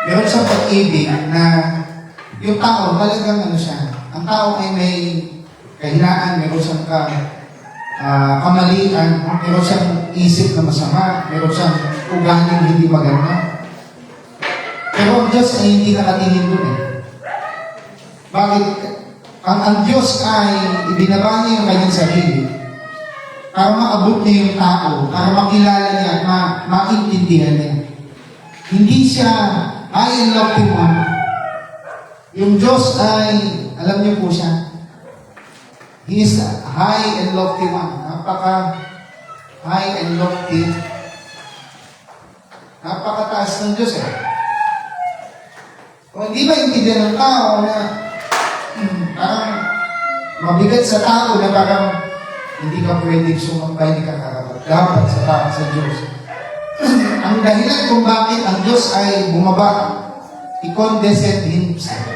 Meron siyang pag-ibig na yung tao, talagang ano siya, ang tao ay may kahinaan, meron siyang kamalian, meron siyang isip na masama, meron siyang ugaling hindi maganda. Pero ang Diyos ay hindi nakatingin doon eh. Bakit? Ang Diyos ay ibinaba niya yung kanyang sarili para maabot niya yung tao, para makilala niya at maintindihan niya. Hindi siya high and lofty one. Yung Diyos ay, alam niyo po siya, He is high and lofty one. Napaka high and lofty. Napakataas ng Diyos eh. Kung hindi ba intindihan ng tao na parang mabigat sa tao na parang hindi ka pwedeng sumambay, hindi ka karapat. Dapat sa tao, sa Diyos. Ang dahilan kung bakit ang Diyos ay bumaba, i-condescend Himself.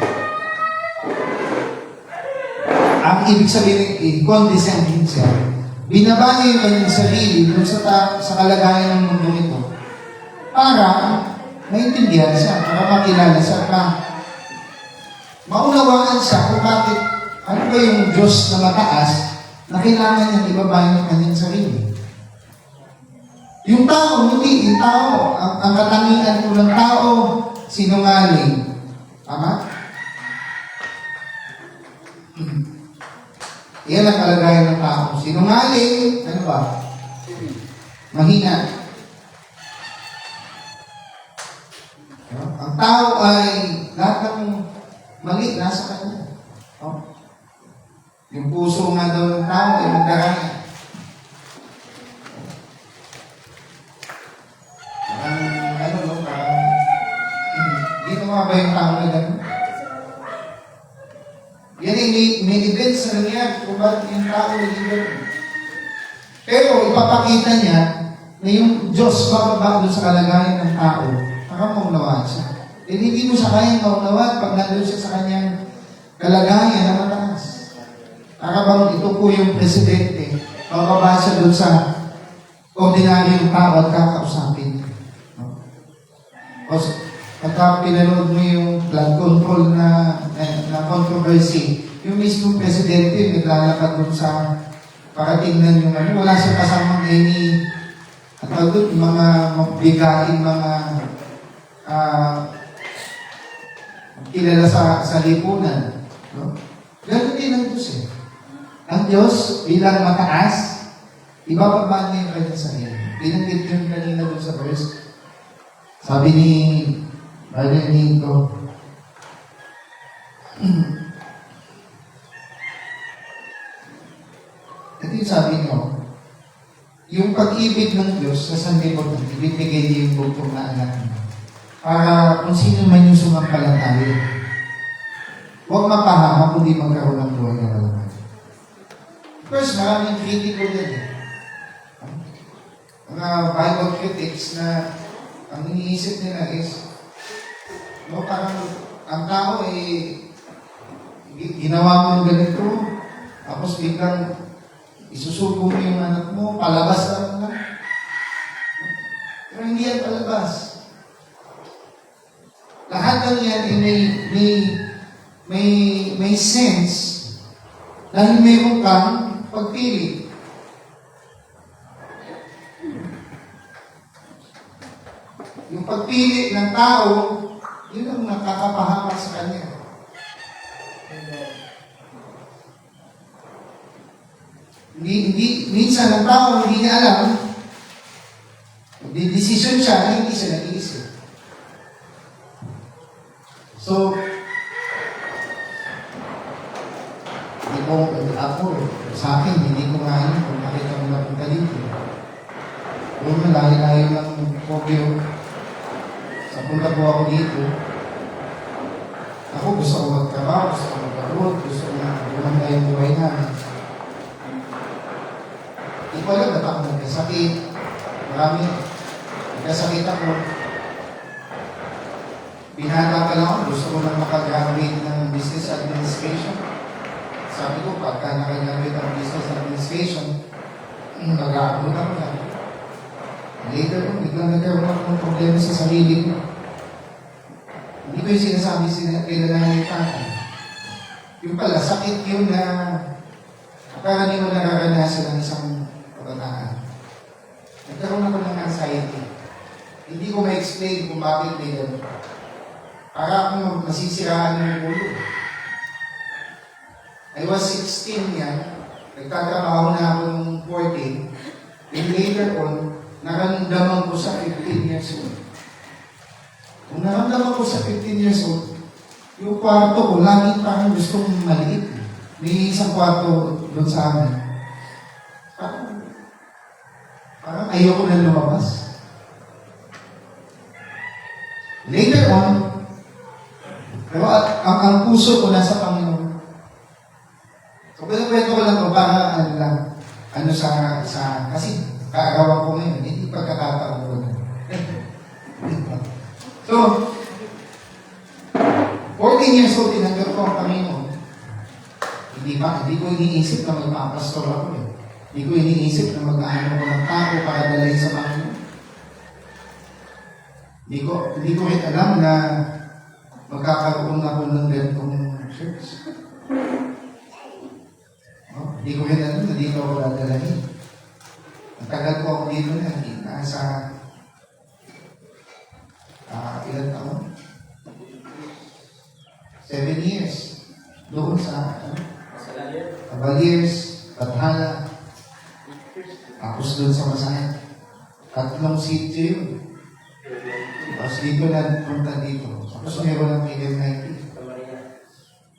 Ang ibig sabihin, i-condescend Himself. Binaba niya yung kanyang sarili dun sa kalagayan ng mundo nito para maintindihan siya, para makilala siya, para maunawaan siya kung bakit, ano ba yung Diyos na mataas na kailangan niyang ibaba yung kanyang sarili. Yung tao, hindi. Yung tao, ang katangian po ng tao, sinungaling. Tama? Iyan ang kalagayan ng tao. Sinungaling, ano ba? Mahina. Ang tao ay lahat ng mali nasa kanya. Yung puso nga daw ng tao ay magdaraya. Ba yung tao na gano'n? Yan ay may events na nangyari kung bakit yung tao na gano'n. Pero ipapakita niya na yung Diyos bababa doon sa kalagayan ng tao para maunawaan siya. Eh hindi mo siya kayang maunawaan pag nandun siya sa kanyang kalagayan na mataas. Para bang ito po yung presidente, bababa siya doon sa ordinaryong tao at kakausapin. Pagka pinanood mo yung flood control na controversy, yung mismo presidente naglalakad doon sa para tingnan yung ano, wala siyang kasamang any at doon mga mabigating mga kilala sa lipunan. No? Ganun din ang Diyos eh. Ang Diyos bilang mataas, ibababa niya yung kanyang sarili. Binanggit yun kanina doon sa verse. Sabi ni Marinig ko. Ito yung sabi niyo, yung pag-ibig ng Diyos sa sanlibutan, ibibigay niya yung bugtong na anak niya. Para kung sino man yung sumampalataya, huwag mapahama kundi magkaroon ng buhay na walang. First, maraming kritiko din eh. Mga Bible critics na ang iniisip nila is no, parang ang tao ginawa mo ng ganito, tapos biglang isusubo mo yung anak mo, palabas lang na. Pero hindi yan palabas. Lahat ng yan may sense dahil mayroon kang pagpili. Yung pagpili ng tao, yun ang nakakapahamak sa kanya. Minsan ang tao hindi niya alam, decision siya, hindi siya nag-iisip. So, sa akin, hindi ko nga alam kung bakit ako napunta dito. Kung malayo-layo ng Pogyo, sa punta po ako dito, ako gusto ko magtrabaho, gusto ko mag-abroad, gusto ko magumanda yung buhay namin. Hindi ko alam ba't ako nagkasakit. Marami, nagkasakit ako. Binata pa lang ako, gusto ko lang makagraduate ng business administration. Sabi ko, pagka nakagraduate ng business administration, mag-abroad ako lang. Later on, biglang nagkaroon ako ng problema sa sarili ko. Hindi ko yung sinasabi kilalanin yung tatay. Yung pala, sakit yun na karaniwan nararanasan ng isang kabataan. Nagkaroon ako ng anxiety. Hindi ko ma-explain kung bakit may gano'n. Para akong masisiraan ng ulo. I was 16 yan. Nagtatrabaho na ako ng 14. And later on, naramdaman ko sa 15 years old. Kung naramdaman ko sa 15 years old, yung kwarto ko, lagi parang gusto kong maliit. May isang kwarto doon sa amin. Parang ayoko na lumabas. Later on, pero ang puso ko nasa Panginoon. So, kwento ko lang ko para kasi kaarawan ko ngayon, hindi pagkakataon ko na. So, 14 years old, tinanggap ko ang Panginoon. Hindi ko iniisip na magpapastor ako eh. Hindi ko iniisip na mag-aano ko ng tao para dalhin sa Panginoon. Hindi ko rin alam na magkakaroon ako ng ganitong church. Hindi ko rin alam na dito ako dadalahin. Ang tagal ko ako dito na, nasa ilan taon? 7 years. Doon sa Cavaliers, Bathala. Tapos doon sa Masaya. 3 sitio yun. Tapos dito na punta dito. Tapos meron ng PL90.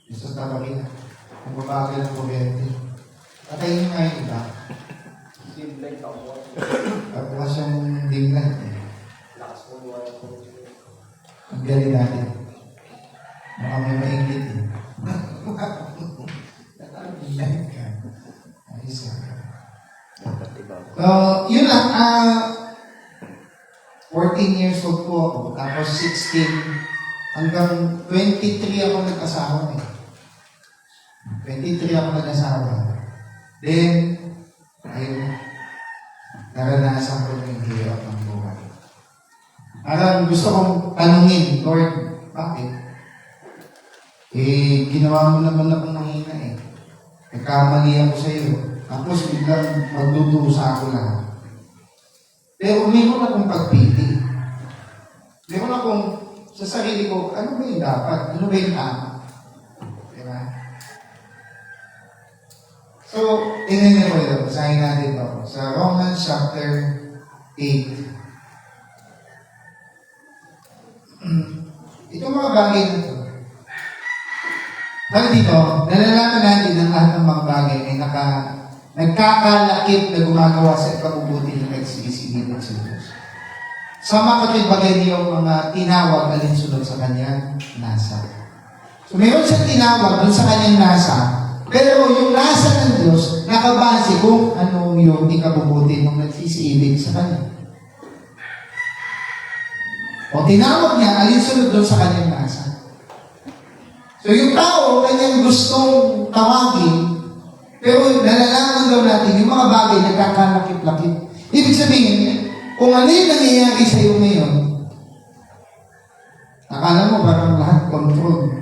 Yung sa Tamarina. Ang babagal ng kuryente. Patay nyo nga yung iba. Tapos yung dim light eh. Ang galing natin. Baka may maingit eh. Natalimay ka. Ayos ka. So, yun lang. 14 years old po ako. Tapos 16. Hanggang 23 ako nag-asawa eh. 23 ako nag-asawa. Then, ayun. Naranasan ko yung hirap ng buhay. Parang gusto kong tanungin, Lord, bakit? Ginawa mo naman akong nangina eh. Nagkamali ako sa iyo. Tapos biglang magdudusa ako lang. Pero meron akong pagpili. Meron akong sa sarili ko, ano ba yung dapat? Ano ba yung tama? Diba? So, tingnan niyo po ito. Basahin natin ito. Sa Romans chapter 8. Itong mga bagay na ito. Sabi dito, nalalaman natin ang lahat ng mga bagay ay nagkakalakip na gumagawa sa ikabubuti ng nagsibisibig ng Diyos. Sa mga bagay niyo mga tinawag alinsunod sa kanyang nasa. So, meron siyang tinawag dun sa kanyang nasa, pero yung nasa ng Diyos, nakabase kung ano yung ikabubuti ng nagsisibig sa kanya. O tinawag niya, alinsunod dun sa kanyang nasa. So yung tao, kanyang gustong tawagin, pero nalalaman daw natin, yung mga bagay nagkakalakip-lakip. Ibig sabihin, kung ano yung nangyayari sa iyo ngayon, akala mo parang lahat control.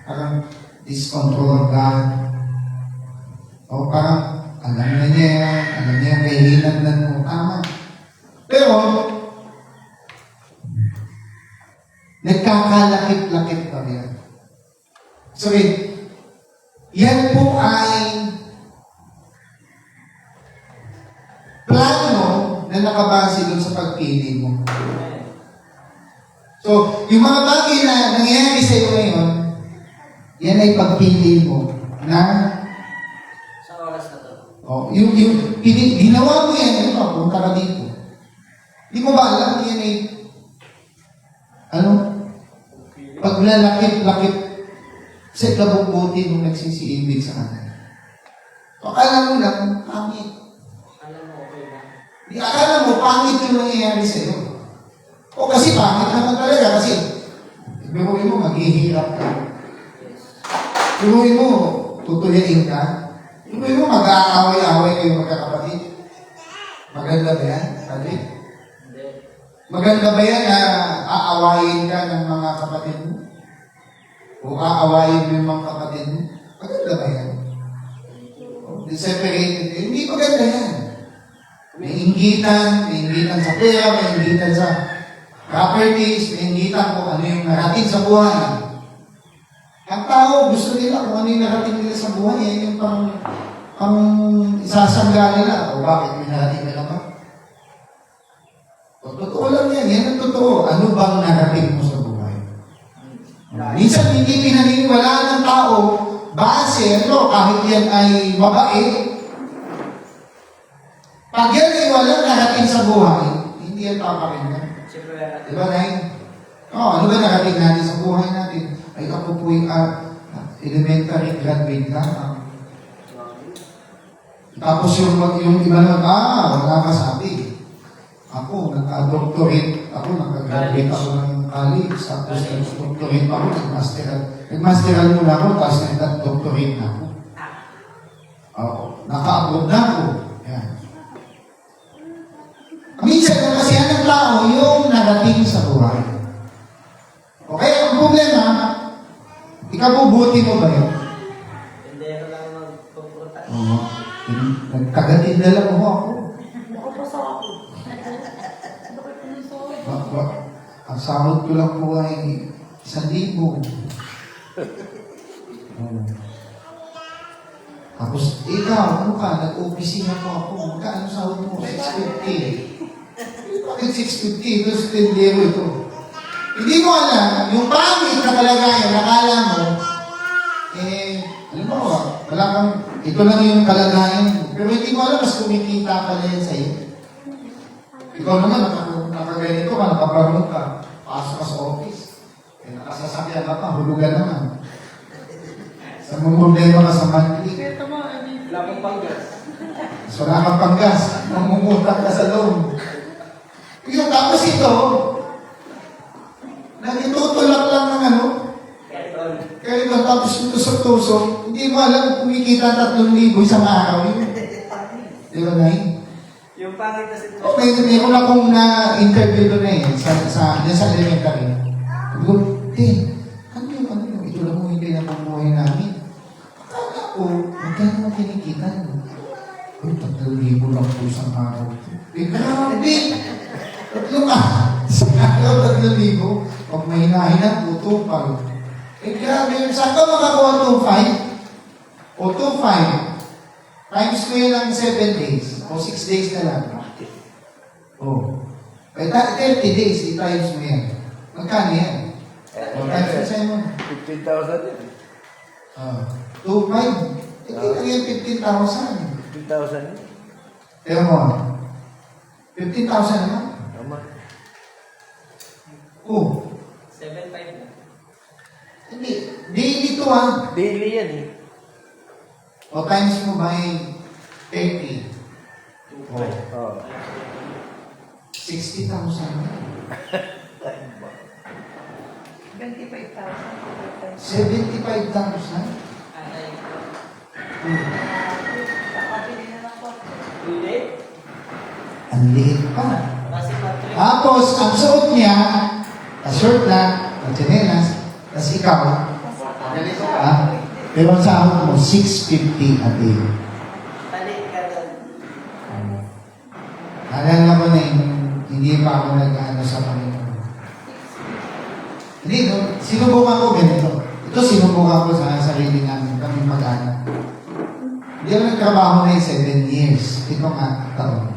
Parang discontrol ka. O parang alam na niya kahihinatnan mo. Tama. Pero, nagkakalakip-lakip pa yan. So, yan po ay plano na nakabase doon sa pagpili mo. So, yung mga bagay na nangyayari sa iyo ngayon, yan ay pagpili mo na sa oras na to. Ginawa mo yan, punta ka dito. Di mo ba alam yan ay paglalakip-lakip sa ikabubuti nung nagsisiibig sa kanila. So, akala mo lang, pangit. Alam mo, okay na. Di akala mo, pangit yung nangyayari sa iyo. O kasi pangit naman talaga kasi biruin mo, maghihirap ka. Biruin mo, tutuliin ka. Biruin mo, mag-aaway-aaway kayo magkakapatid. Maganda ba yan? Sabi? Hindi. Maganda ba yan na aawayin ka ng mga kapatid mo? O aawayin mo yung mga kapatid mo. Maganda ba yan? Separated. Hindi maganda yan. May inggitan sa pera, may inggitan sa properties, may inggitan kung ano yung narating sa buhay. Ang tao, gusto nila kung ano yung narating nila sa buhay, yan yung pang isasangga nila. O bakit may narating nila ba? O, totoo lang yan ang totoo. Ano bang narating mo sa buhay? Minsan hindi pinaniniwalaan ng tao base, kahit yan ay mabait, pag yan ay walang narating sa buhay, hindi yan papakinggan. Siyempre, Diba, Nay? Ano ba narating natin sa buhay natin? Ay, ako po yung elementary graduate lang. Tapos yung iba naman, wala ka sabi. Ako, nag-doctorate ako, nag-graduate ako ng college, tapos nag-doctorate ako, nag-masteral muna ako, tapos nag-doctorate na ako. Naka-abroad na ako. Yan. Minsan, ang kasihan ng tao, yung narating sa buhay. Okay, ang problema, ikabubuti mo ba yun? hindi ko lang magpupunta. Oo. Nagkagatid na lang mo ako. Ang sahod ko lang po ay 1,000. Tapos, ikaw, ano ka? Nag-opisina po ako. Magkano sahod mo? 650. Bakit 650? Ito 10 ito. Hindi mo alam, yung pangit na kalagayan, nakala mo, alam mo, wala kang, ito lang yung kalagayan mo. Pero hindi mo alam, mas kumikita pala yan sa'yo. Ikaw naman, nakaganito ka, nakaparong ka, pasok ka sa office. Nakasasakyan ka pa, hulugan naman. Sa mga problema ka sa monthly. Wala pong panggas. So, wala kang panggas, mamumutak ka sa loan. Yung tapos ito, nagtutulak lang ng ano, kaya ito, tapos yung tusok-tusok, hindi mo alam kumikita 3,000 isang araw yun. Di ba, Nay? Yung pangit na sitwasyon. Okay, meron akong na-interview doon sa elementary. Sabi ko, ano yung ito lang mo hindi na pambuhay namin. Akala ko, magkano mo kinikita mo? Uy, 3,000 lang po isang araw. Grabe! 3 isang araw, 3,000. Pag may hinahinat, utupal. Grabe, saan ka makakuha 2,500? O 2,500? Times ko yun ng 7 days. O 6 days na lang. Kaya 30 days, i-times mo yan. Magkano yan? O times mo sa'yo mo. 15,000 yun. 2,500. Ito yan, 15,000. 15,000 yun. Pero mo, 15,000 naman? Tama. 7.5 na. Hindi. Daily to Daily yan eh. O times mo by 30. Oo. 60,000 na. 75,000? Hindi? Ang liit pa. Kasi patrick. Tapos, ang suot niya, short lang, tsinelas, tapos ikaw, ganito ka, pero ang sahod mo, 650 a day. Talik ka doon. Alala ko na hindi pa ako nag-ano sa Panginoon. Hindi, no? Sinubukan ko ganito. Ito sinubukan ko sa sarili namin, kami mag-anak. Hindi ako nagtrabaho na 7 years. Ito nga, taon.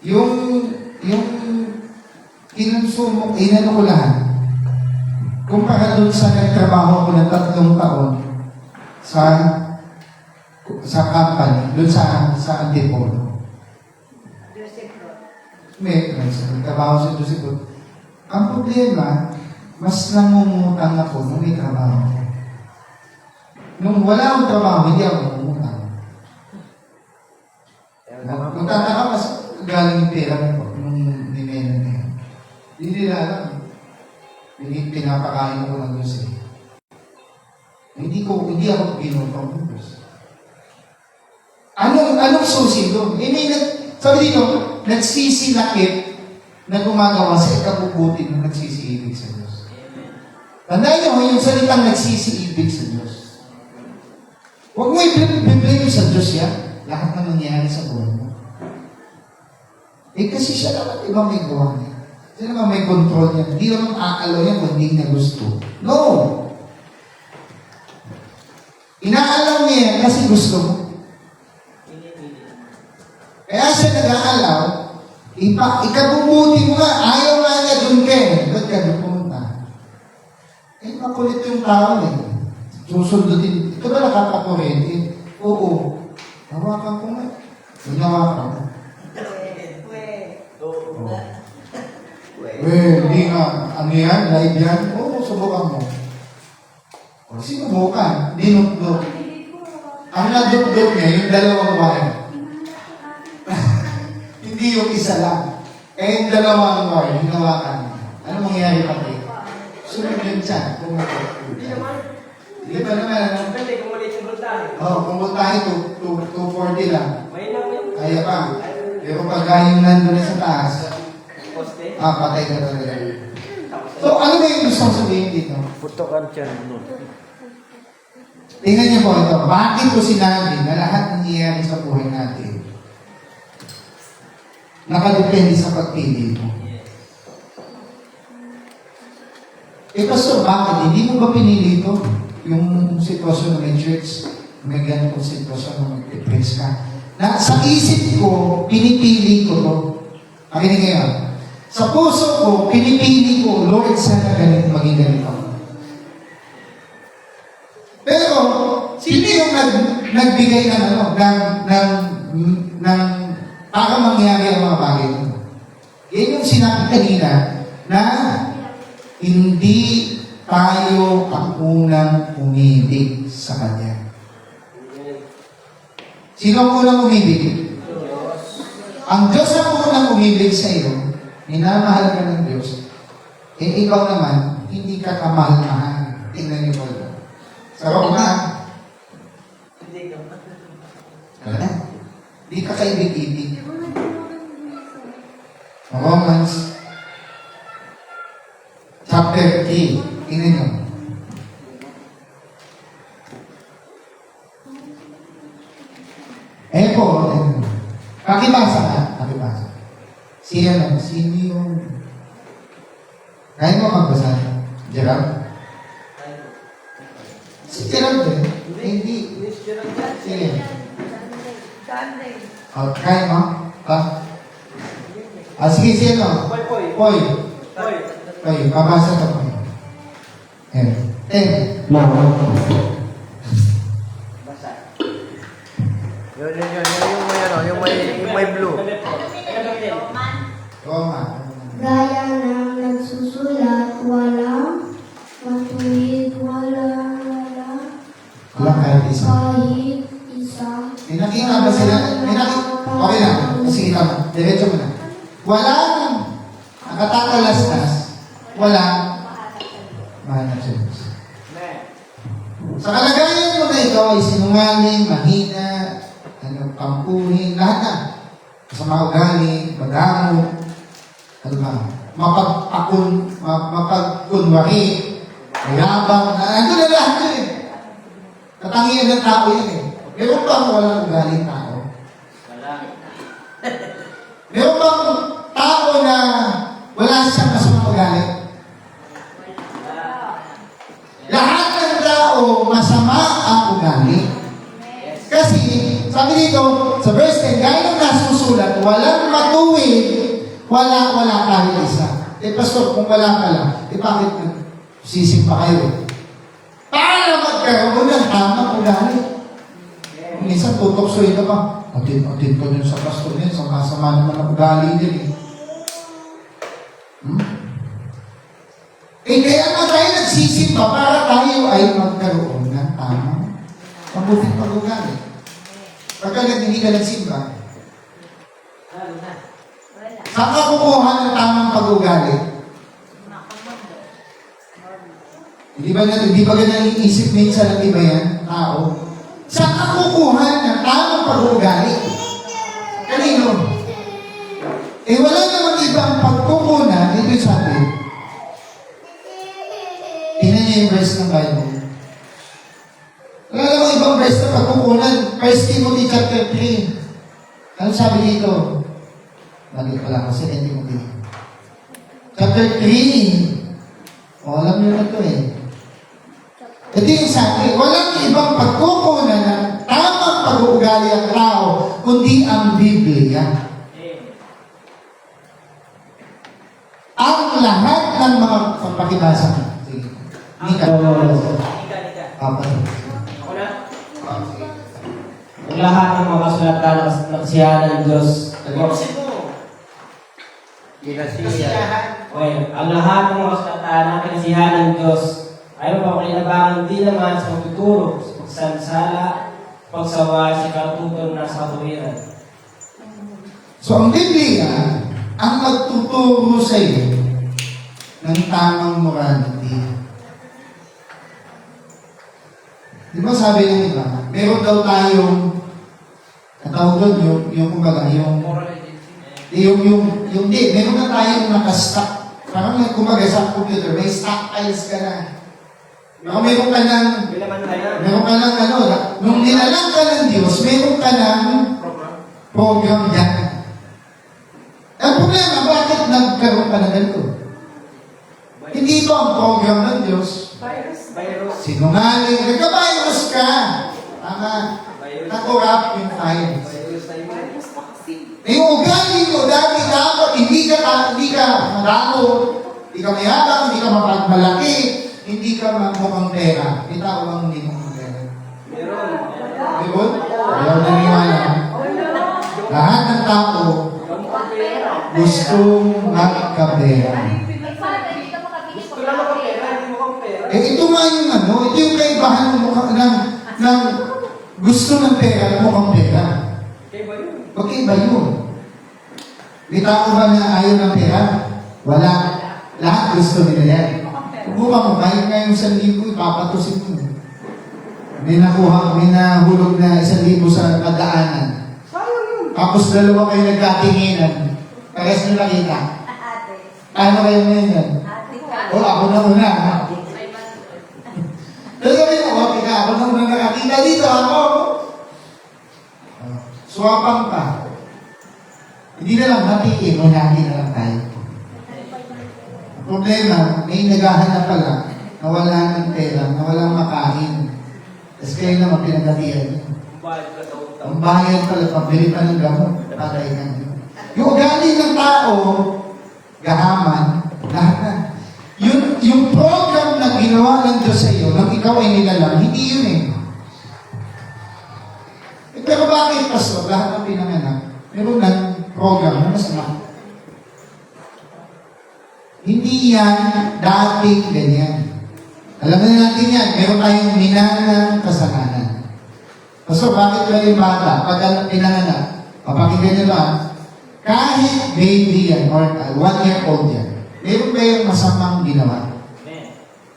Yung inano ko lahat. Kumpara doon sa nagtrabaho ko ng 3 taon sa company, doon sa Antipolo. May nagtrabaho sa Joseph. Ang problema, mas nangungutang ako nung may trabaho. Nung wala akong trabaho, hindi ako nangungutang. Magtataka mas galing yung pera mo nung nimenon na yan. Hindi nila alam. Pinapakain ko ng Diyos eh. Hindi ako binutang ng Diyos. Anong susi doon? Sabi dito, nagsisilakit na gumagawa sa ikabubuti ng nagsisiibig sa Diyos. Tandaan nyo, yung salitang nagsisiibig sa Diyos. Huwag mo i-blame sa Diyos yan. Lahat na nangyayari sa buhay mo. Eh kasi siya naman, iba may gawa niya. Siya naman may control niya. Hindi naman aalaw yan kung hindi niya gusto. No! Inaalaw niya yan kasi gusto mo. Kaya siya nag-aalaw, ikabubuti mo nga, ayaw nga niya dun kayo. Ba't ka doon pumunta? Eh, makulit yung tao eh. Susundutin. Ito ba nakakakurente? Oo. Hawakan ko nga. Hinawakan ko. Hindi nga. Ano yan? Live yan? Oo, subukan mo. O, sinubukan. Dinukdok. Ang nadukdok niya, yung dalawang wire. Hindi yung isa lang. Eh, yung dalawang wire, hinawakan niya. Ano mangyayari pati? Sunod yun siya. Hindi ba naman, ano? Pwede, kumulit yung voltahe. Oo, kung tayo, 240 lang. May lang yun. Kaya pa. Pero pag yung nandun na sa taas, Poste. patay ka talaga. So, ano ba yung gusto sabihin dito? Putokan siya nun. Tingnan niyo po ito. Bakit ko sinabi na lahat ng nangyayari sa buhay natin nakadepende sa pagpili mo? Eh, Pastor, bakit? Hindi mo ba pinili ito? Yung sitwasyon ng may church, may ganitong sitwasyon na mag-depress ka. Na sa isip ko, pinipili ko to. Makinig ngayon. Sa puso ko, pinipili ko, Lord, sana ganito, maging ganito. Pero, sino yung nagbigay ng ano, ng para mangyari ang mga bagay nito? Yan yung sinabi kanina na hindi tayo ang unang umibig sa Kanya. Sino ang unang umibig? Ang Diyos ang unang umibig sa iyo, minamahal ka ng Diyos, eh ikaw naman, hindi ka kamahal-mahal. Tingnan niyo po ito. Sa Roma, Hindi ka. hindi ka kaibig-ibig. Romans chapter 3. Tingnan niyo. Eh po, pakibasa ka. Pakibasa. Sino yung... Kaya mo magbasa? Gerald? Si Gerald eh. Hindi. Sige. Kaya mo? Sige, sino? Poy. Poy, mabasa ka po. Basa. Yun, yung may ano, yung may blue. Roma. Gaya ng nagsusulat, walang matuwid, walang Walang kahit isa. kahit isa. May nakita ba sila? Okay lang. Sige tama. Diretso mo na. Walang nakatatalastas. Walang mahal na Diyos. Sa kalagayan mo na ito ay sinungaling, mahina, pampuhin, lahat na. Masama ugali, madamo, ano ba? Mapagkunwari, mayabang, ano na lahat yun eh. Katangian ng tao yan eh. Meron bang walang ugaling tao? Wala. Meron bang tao na wala siyang masamang ugali? Lahat ng tao masama ang ugali. Kasi, sabi dito, sa verse 10, gaya ng nasusulat, walang matuwid, wala kahit isa. Eh, Pastor, kung wala pala, eh bakit sisig pa kayo? Para magkaroon ng tamang ugali. Minsan tutoksoy ka pa. Atid ko dun sa pastor niya, sama-sama naman ang ugali din eh. Eh, kaya nga tayo nagsisimba para tayo ay magkaroon ng tamang mabuting pag-ugali. Pagka hindi ka nagsimba, saan ka kukuha ng tamang pag-ugali? Hindi ba ganang iisip minsan ng iba yan, tao? Saan ka kukuha ng tamang pag-ugali? Kanino? Wala namang ibang pagkukunan, ito sabi, Tingnan niyo yung verse ng Bible. Wala namang ibang verse na pagkukunan. 1 Timothy chapter 3. Ano sabi dito? Lagi pala kasi 2 Timothy. Chapter 3. O, alam niyo na ito eh. Ito yung sabi, walang ibang pagkukunan ng tamang pag-uugali ang tao, kundi ang Biblia. Ang lahat ng mga pagpakibasa. Sige. Nika. Ika. Papa. Ako na. Ang lahat ng mga kasulatan ng kasiyahan ng Diyos. Ayusin mo. Kinasiyahan. Okay, ang lahat ng mga kasulatan ng kasiyahan ng Diyos ay mapapakinabangan din naman sa pagtuturo, sa pagsansala, pagsawa, sa katutunan na sa katuwiran. So, ang Biblia, ang magtuturo sa iyo ng tamang morality. Di ba sabi ng iba, meron daw tayong katawag doon, yung kumbaga, meron na tayong nakastock. Parang kumbaga sa computer, may stockpiles ka na. Meron ka ng, nung nilalang ka ng Diyos, meron ka ng program yan. Ang problema, bakit nagkaroon ka ng ganito? Hindi ito ang program ng Diyos. Virus. Sinungaling, nagka-virus ka. Tama. Na-corrupt yung files. Virus tayo. Yung ugali mo, dati dapat hindi ka maramo, hindi ka mayabang, hindi ka mapagmalaki, hindi ka mukhang pera. May tao bang hindi mukhang pera? Meron. Diba? Ayaw naniwala. Lahat ng tao gustong magkapera. Gusto lang makapera, hindi mo kapera. Ito nga yung ito yung kaibahan ng mukha ng gusto ng pera at mukhang pera. Kaya ba yun? Okay ba yun? May tao ba na ayaw ng pera? Wala. Lahat gusto nila yan. Buka mo, kahit nga yung 1,000, ipapatusin mo. May nahulog na 1,000 sa pagdaanan. Tapos dalawa kayo nagkatinginan. Pares nyo nakita. Ano kayo ngayon yan? O, ako na una. Sabi mo, okay ka, ako na una nakakita dito. Ako. Swapang pa. Hindi na lang hatiin, unahin na lang tayo. Ang problema, may naghahanap pala na wala ng pera, na walang makain. Tapos kayo naman pinagatian. Bayad ka sa utang. Ang bayad pala, pabili pa ng gamot, patay ka. Yung ugali ng tao, gahaman, lahat na. Yung program na ginawa ng Diyos sa iyo, nang ikaw ay nilalang, hindi yun eh. Pero bakit, Pastor, lahat ng pinanganak, meron ng program na masama? Hindi yan dating ganyan. Alam na natin yan, meron tayong minanang kasalanan. Pastor, bakit ba yung bata, pag pinanganak, papakinggan nyo ba, kahit baby yan, or 1 year old yan, meron ba yung masamang ginawa?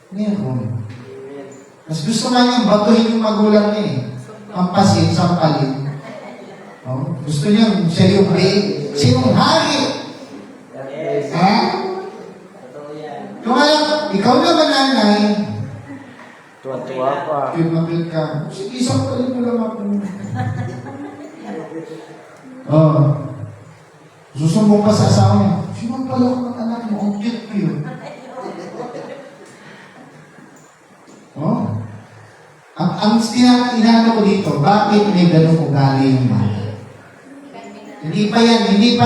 Meron. Mas gusto nga niyang batuhin yung magulang niya eh. Pampasin, sampalin. Oh, gusto niya, siya yung baby. Sinong hari? Yes. Ha? Totoo yan. Yung alam, ikaw naman nanay, Tuwa-tuwa pa. pinapil ka. Sige, isang palin mo lang ako. Oh. Susumbong pa sa asawa niya. Sino pala ko ng anak mo? Ang cute ko yun. Oh. Ang inaano ko dito, bakit may ganun ugali yung mga? Hindi pa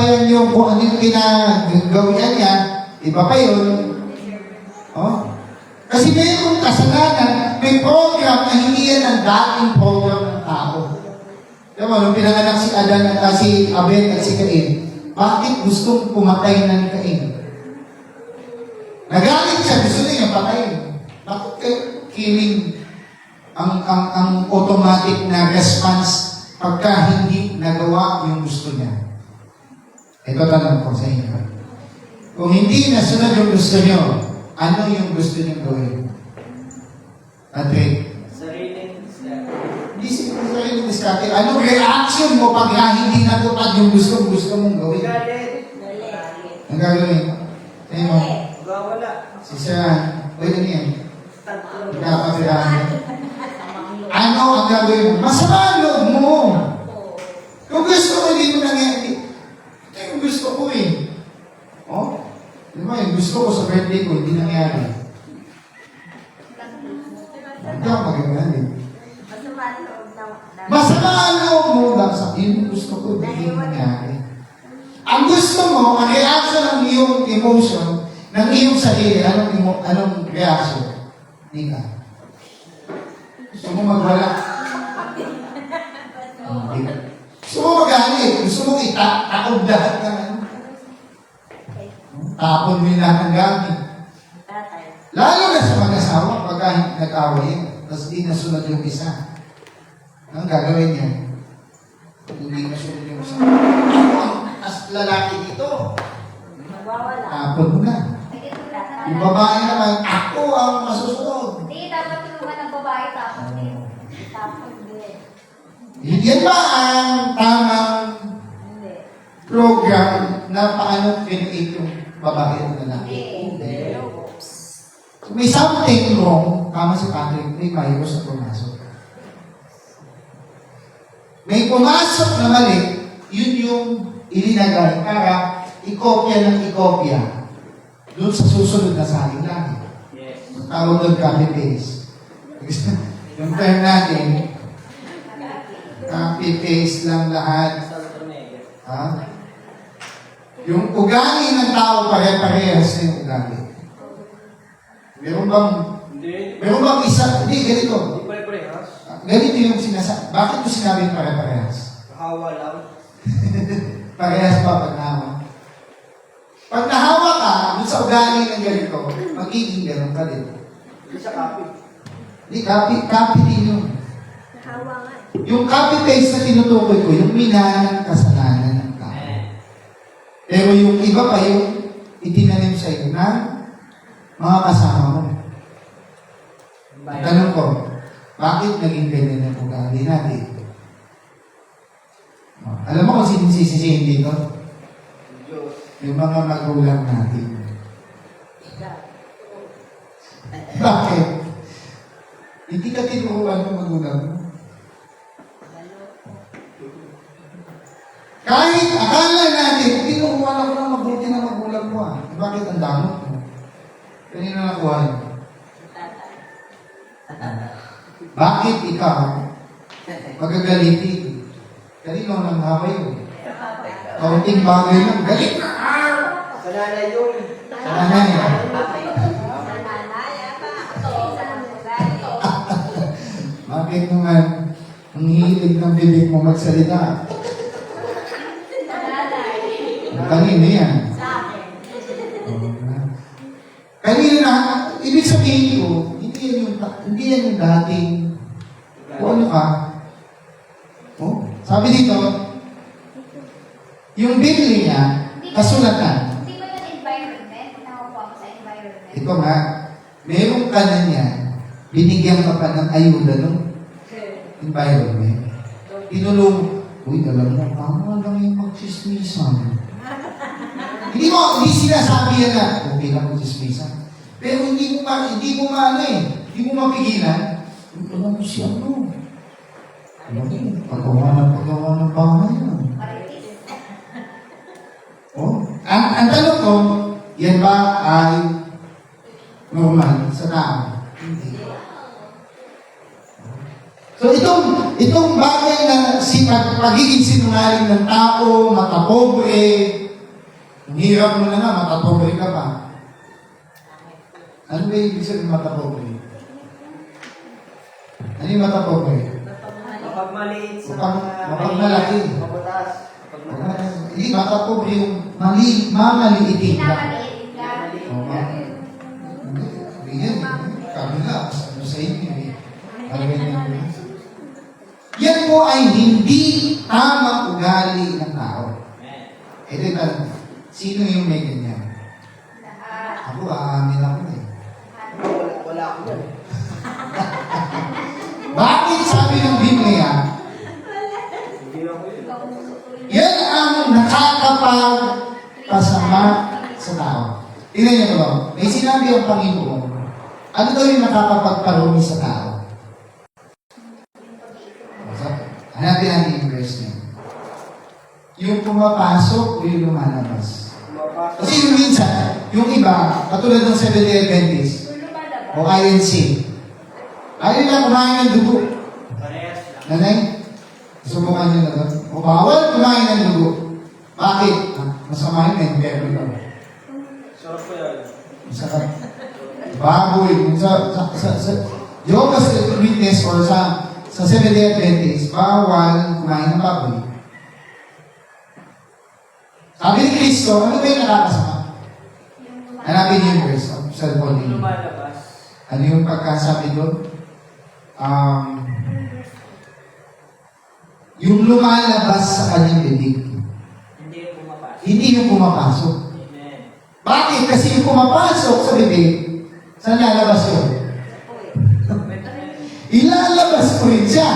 yan yung kung ano yung ginagawian niya, iba pa yun. Oh. Kasi mayroong kasalanan, may program na hindi yan ang dating program ng tao. Diba mo, nung pinanganak si Adan at si Abel at si Cain, bakit gustong pumatay ng Cain? Nagalit siya, gusto niya patayin. Bakit killing ang automatic na response pagka hindi nagawa yung gusto niya? Ito tanong ko sa inyo. Kung hindi nasunod yung gusto niyo, ano yung gusto niyo gawin? Patrick? Sariling isla. Hindi siguro yung diskarte. Anong reaction mo pagka hindi natupad yung gusto mong gawin? Galit. Ang gagawin? Sa'yo mo? Wala. Si Sir, wait ano yan? Nagkakapirahan. Ano ang gagawin mo? Masama ang loob mo. Kung gusto mo, hindi mo nangyari. Ito yung gusto ko eh. Oh? Di ba, yung gusto ko sa birthday ko, hindi nangyari. Hindi ako magagano eh. Masama ang loob mo. Yun yung gusto ko, hindi nangyari. Ang gusto mo, ang reaction ng iyong emotion, ng iyong sarili, anong reaction? Hindi ka. Gusto mo magwala? Hindi. Gusto mo magalit? Gusto mo itakob lahat ng ano? Tapon mo yung lahat ng gamit. Lalo na sa mag-asawa, pagka nag-away, tapos di nasunod yung isa. Anong gagawin niya? Hindi nasunod yung isa. As lalaki dito, tapon mo na. Yung babae naman, ako ang masusunod. Hindi, dapat tulungan ng babae tapos din. Yan ba ang tamang program na paano create yung babae at lalaki? Hindi. So, may something wrong, tama si Patrick, may virus na pumasok. May pumasok na mali, yun yung ilinagay para ikopya ng ikopya doon sa susunod na sa akin lang. Yes. Tawag doon copy-paste. Yung term natin, copy-paste lang lahat. Ha? Yung ugali ng tao pare-parehas na yung ugali. Meron bang isa, hindi, ganito. Hindi pare-parehas. Ganito yung sinasabi. Bakit mo sinabing pare-parehas? Kahawa lang. Parehas pa pag nahawa. Pag nahawa ka, dun sa ugali ng ganito, magiging ganun ka din. Hindi siya copy. Hindi, copy din yun. Yung copy-paste na tinutukoy ko, yung minanang kasalanan ng tao. Pero yung iba pa, yung itinanim sa iyo na mga kasama mo. Tanong ko, bakit naging ganyan ang ugali natin? Alam mo kung sinisisihin dito? Diyos. Yung mga magulang natin. Bakit? Hindi ka tinuruan ng magulang mo. Kahit akala natin, tinuruan ako ng mabuti ng magulang mo ah. Bakit ang damot mo? Kanina nakuha yun. Bakit ikaw magagalitin? Kanino nang haway mo? Kaunting bagay lang, galit na! Sa nanay yun. Nanay. Bakit naman ang hilig ng bibig mo magsalita? Kanino yan? Kanino na, ibig sabihin ko, hindi yan yung dating, kung ano ka, oh, sabi dito, yung Biblia, kasulatan. Hindi ba yung environment? Nakakuha mo sa environment? Ito nga, merong ka na niya, binigyan ka pa ng ayuda ng environment. Tinulong, uy, alam mo, tama lang yung magsismisan. Hindi sinasabi yan na, okay lang magsismisan. Pero hindi mo mapigilan. Alam mo siya, ano? Alam mo, paggawa ng bahay yan. Oh, ang tanong ko, yan ba ay normal sa tao? Hindi. So itong bagay na pagiging sinungaling ng tao, matapobre, ang hirap mo na nga, matapobre ka pa. Ano ba yung ibig sabihin matapobre? Ano yung matapobre? Kapag maliit sa Mapagmalaki. Mapataas. Hindi, matapobre yung mamaliitin ka. Pinamaliit ka. Yan, kami lang, ano sa inyo eh. Yan po ay hindi tamang ugali ng tao. Ito yung tanong, sino yung may ganyan? Ako, aamin ako eh. Wala ako yan. Bakit sabi ng Biblia, Hindi ako yun. yan ang nakakapagpasama sa tao. Tingnan niyo ito, may sinabi ang Panginoon Ano daw yung nakakapagparumi sa tao? Hanapin natin yung verse niya. Yung pumapasok o yung lumalabas? Kasi yung minsan, yung iba, katulad ng Seventh-day Adventist o INC, ayaw lang kumain ng dugo. Nanay, subukan nyo na doon. O bawal kumain ng dugo. Bakit? Masama yun, pero ito. Sarap ko yan. Masarap. Baboy. Sa Jehovah's Witness or sa Seventh-day Adventist, bawal kumain ng baboy. Sabi ni Kristo, ano ba yung nakakasama? Hanapin niyo yung verse of cellphone niyo. Lumalabas. Ano yung pagkasabi doon? Yung lumalabas sa kanyang bibig. Hindi yung pumapasok. Hindi yung pumapasok. Amen. Bakit? Kasi yung pumapasok sa bibig, saan lalabas yun? Ilalabas ko rin siya.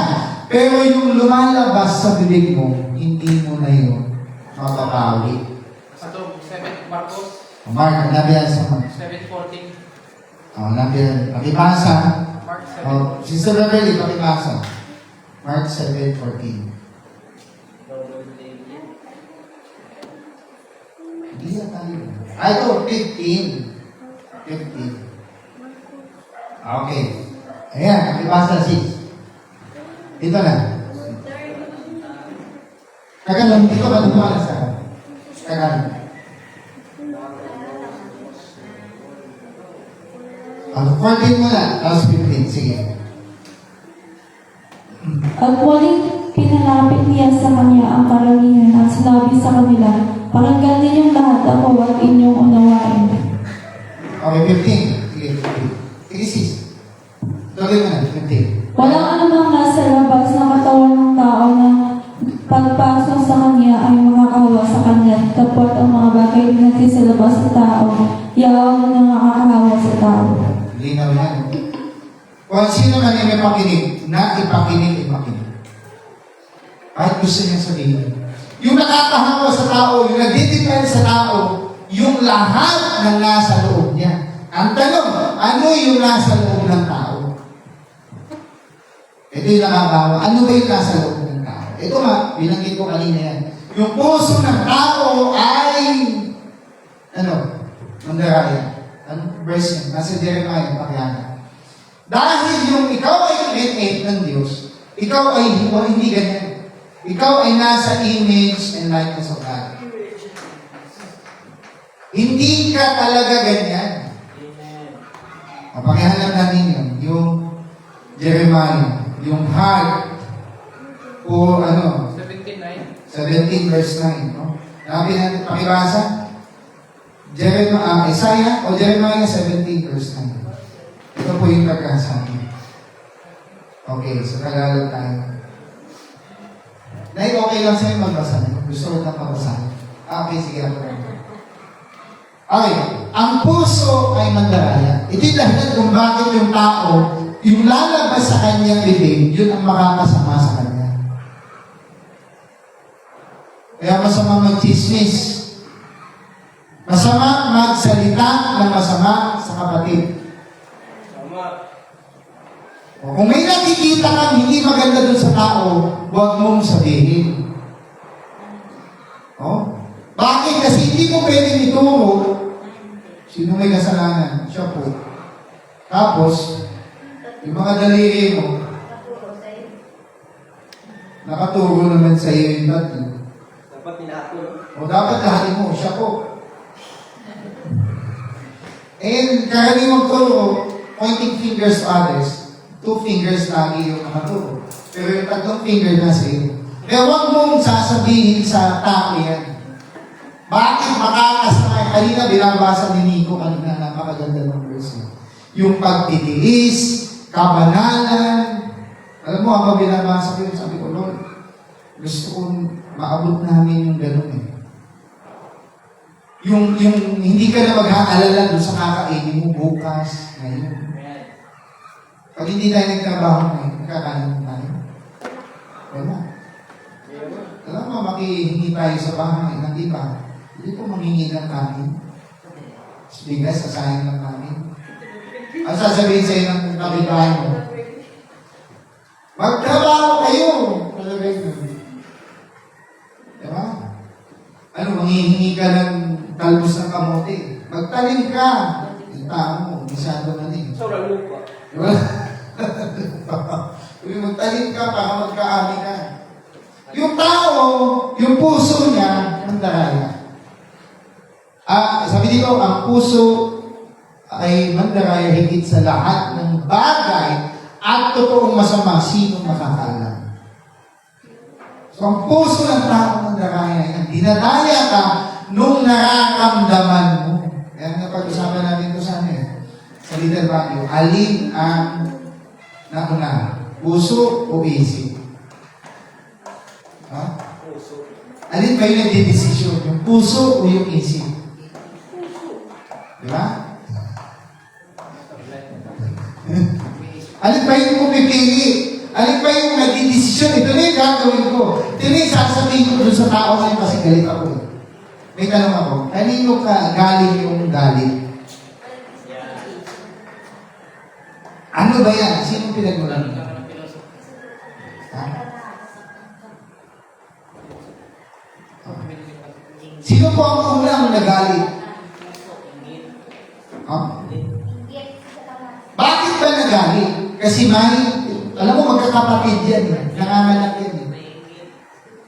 Pero yung lumalabas sa bibig mo, hindi mo na yun mapapawi. Sa to, 7 Marcos, Mark, nabi yan sa Mark. 7:14. Nabi yan. Pakibasa. Mark 7. Sister Beverly, pakibasa. Mark 7:14. Hindi na tayo. Ito, 15. 15. Okay. Ayan, pakibasa 6. Dito na. Kagalang, dito ba tumala sa kagalang? 14 mo na, tapos 15. Sige. At muling pinalapit niya sa kanya ang karamihan at sinabi sa kanila, pakinggan ninyong lahat ako at inyong unawain. Okay, 15. Sige, 15. Sige, sis. Tuloy mo na, 15. Walang anumang nasa labas ng katawan ng tao na pagpasok sa kanya ay makakahawa sa kanya, kapot ang mga bagay na natin sa labas ng tao, yaong na nakakahawa sa tao. Linaw yan. Kung sino man yung may pakinig, na ipakinig. Kahit gusto niya sabihin. Yung nakakahawa sa tao, yung nagdidepend sa tao, yung lahat ng nasa loob niya. Ang tanong, ano yung nasa loob ng tao? Ito yung nakakahawa. Ano ba yung nasa loob ng tao? Ito nga, binanggit ko kanina yan. Yung puso ng tao ay, mandaraya. Anong verse yan? Nasa Jeremiah, pakiyana. Dahil yung ikaw ay create ng Diyos, ikaw ay hindi ganyan. Ikaw ay nasa image and likeness of God. Hindi ka talaga ganyan. Pakihanap natin yun. Yung Jeremiah, yung heart, o 17 verse 9. No? Sabi natin, pakibasa. Isaiah o Jeremiah 17 verse 9. Ito po yung pagkasabi. Okay, so Tagalog tayo. Dahil okay lang sa'yo magbasa. Gusto ko na magbasa. Okay, sige ako. Okay, ang puso ay mandaraya. Ito yung dahilan kung bakit yung tao, yung lalabas sa kanyang bibig, yun ang makakasama sa kanya. Kaya masama mag-chismis. Masama magsalita ng masama sa kapatid. Tama. O, kung may nakikita kang hindi maganda dun sa tao, huwag mong sabihin. O? Bakit? Kasi hindi mo pwedeng ituro sino may kasalanan. Siya po. Tapos, yung mga daliri mo, nakaturo naman sa iyo yung tatlo. Dapat ninakul. O dapat lahat mo, siya po. And karaniwang turo, pointing fingers to others, 2 fingers lagi yung nakaturo. Pero yung 3 finger na sa iyo. Kaya huwag mong sasabihin sa tao yan. Bakit makakasama? Kanina binabasa ni Nico, kanina napakaganda ng verse. Yung pagtitiis, kabanalan. Alam mo, ako binabasa ko yun, sabi ko, Lord, gusto kong maabot namin yung gano'n eh. Yung hindi ka na mag-aalala doon sa kakainin mo bukas, ngayon. Pag hindi tayo nagtrabaho ngayon, nakakain tayo. Wala. Alam mo, makihingi tayo sa bahay ng iba. Hindi po manghingi ng kanin. Bigas, sasayang ng kanin. Ang sasabihin sa'yo ng kapitbahay mo, magtrabaho kayo. Sasabihin mo. Diba? Ano, manghihingi ka ng talbos ng kamote. Magtalim ka. Yung tao mo, masyado na din. Sobrang lupa. Diba? Magtalim ka para magkaami ka. Yung tao, yung puso niya, ang daraya. Sabi dito, ang puso ay mandaraya higit sa lahat ng bagay at totoong masama, sino makakaalam. So, ang puso ng tao mandaraya yan. Dinadaya ka nung nararamdaman mo. Kaya nga pag-usapan natin ito sa sa leader value. Alin ang nauna? Puso o isip? Ha? Alin ba yung nagdidesisyon? Yung puso o yung isip? Di ba? Alin ba yung pumipili? Alin ba yung nagdidesisyon? Ito na yung gagawin ko. Ito na yung sasabihin ko dun sa tao ngayon kasi galit ako. May tanong ako, kanino ka galing yung galit? Ano ba yan? Sinong pinagmulan? Ha? Sino po ang unang nagalit? Ha? Bakit ba nagalit? Kasi alam mo, magkakapatid yan. Nanganganak yan.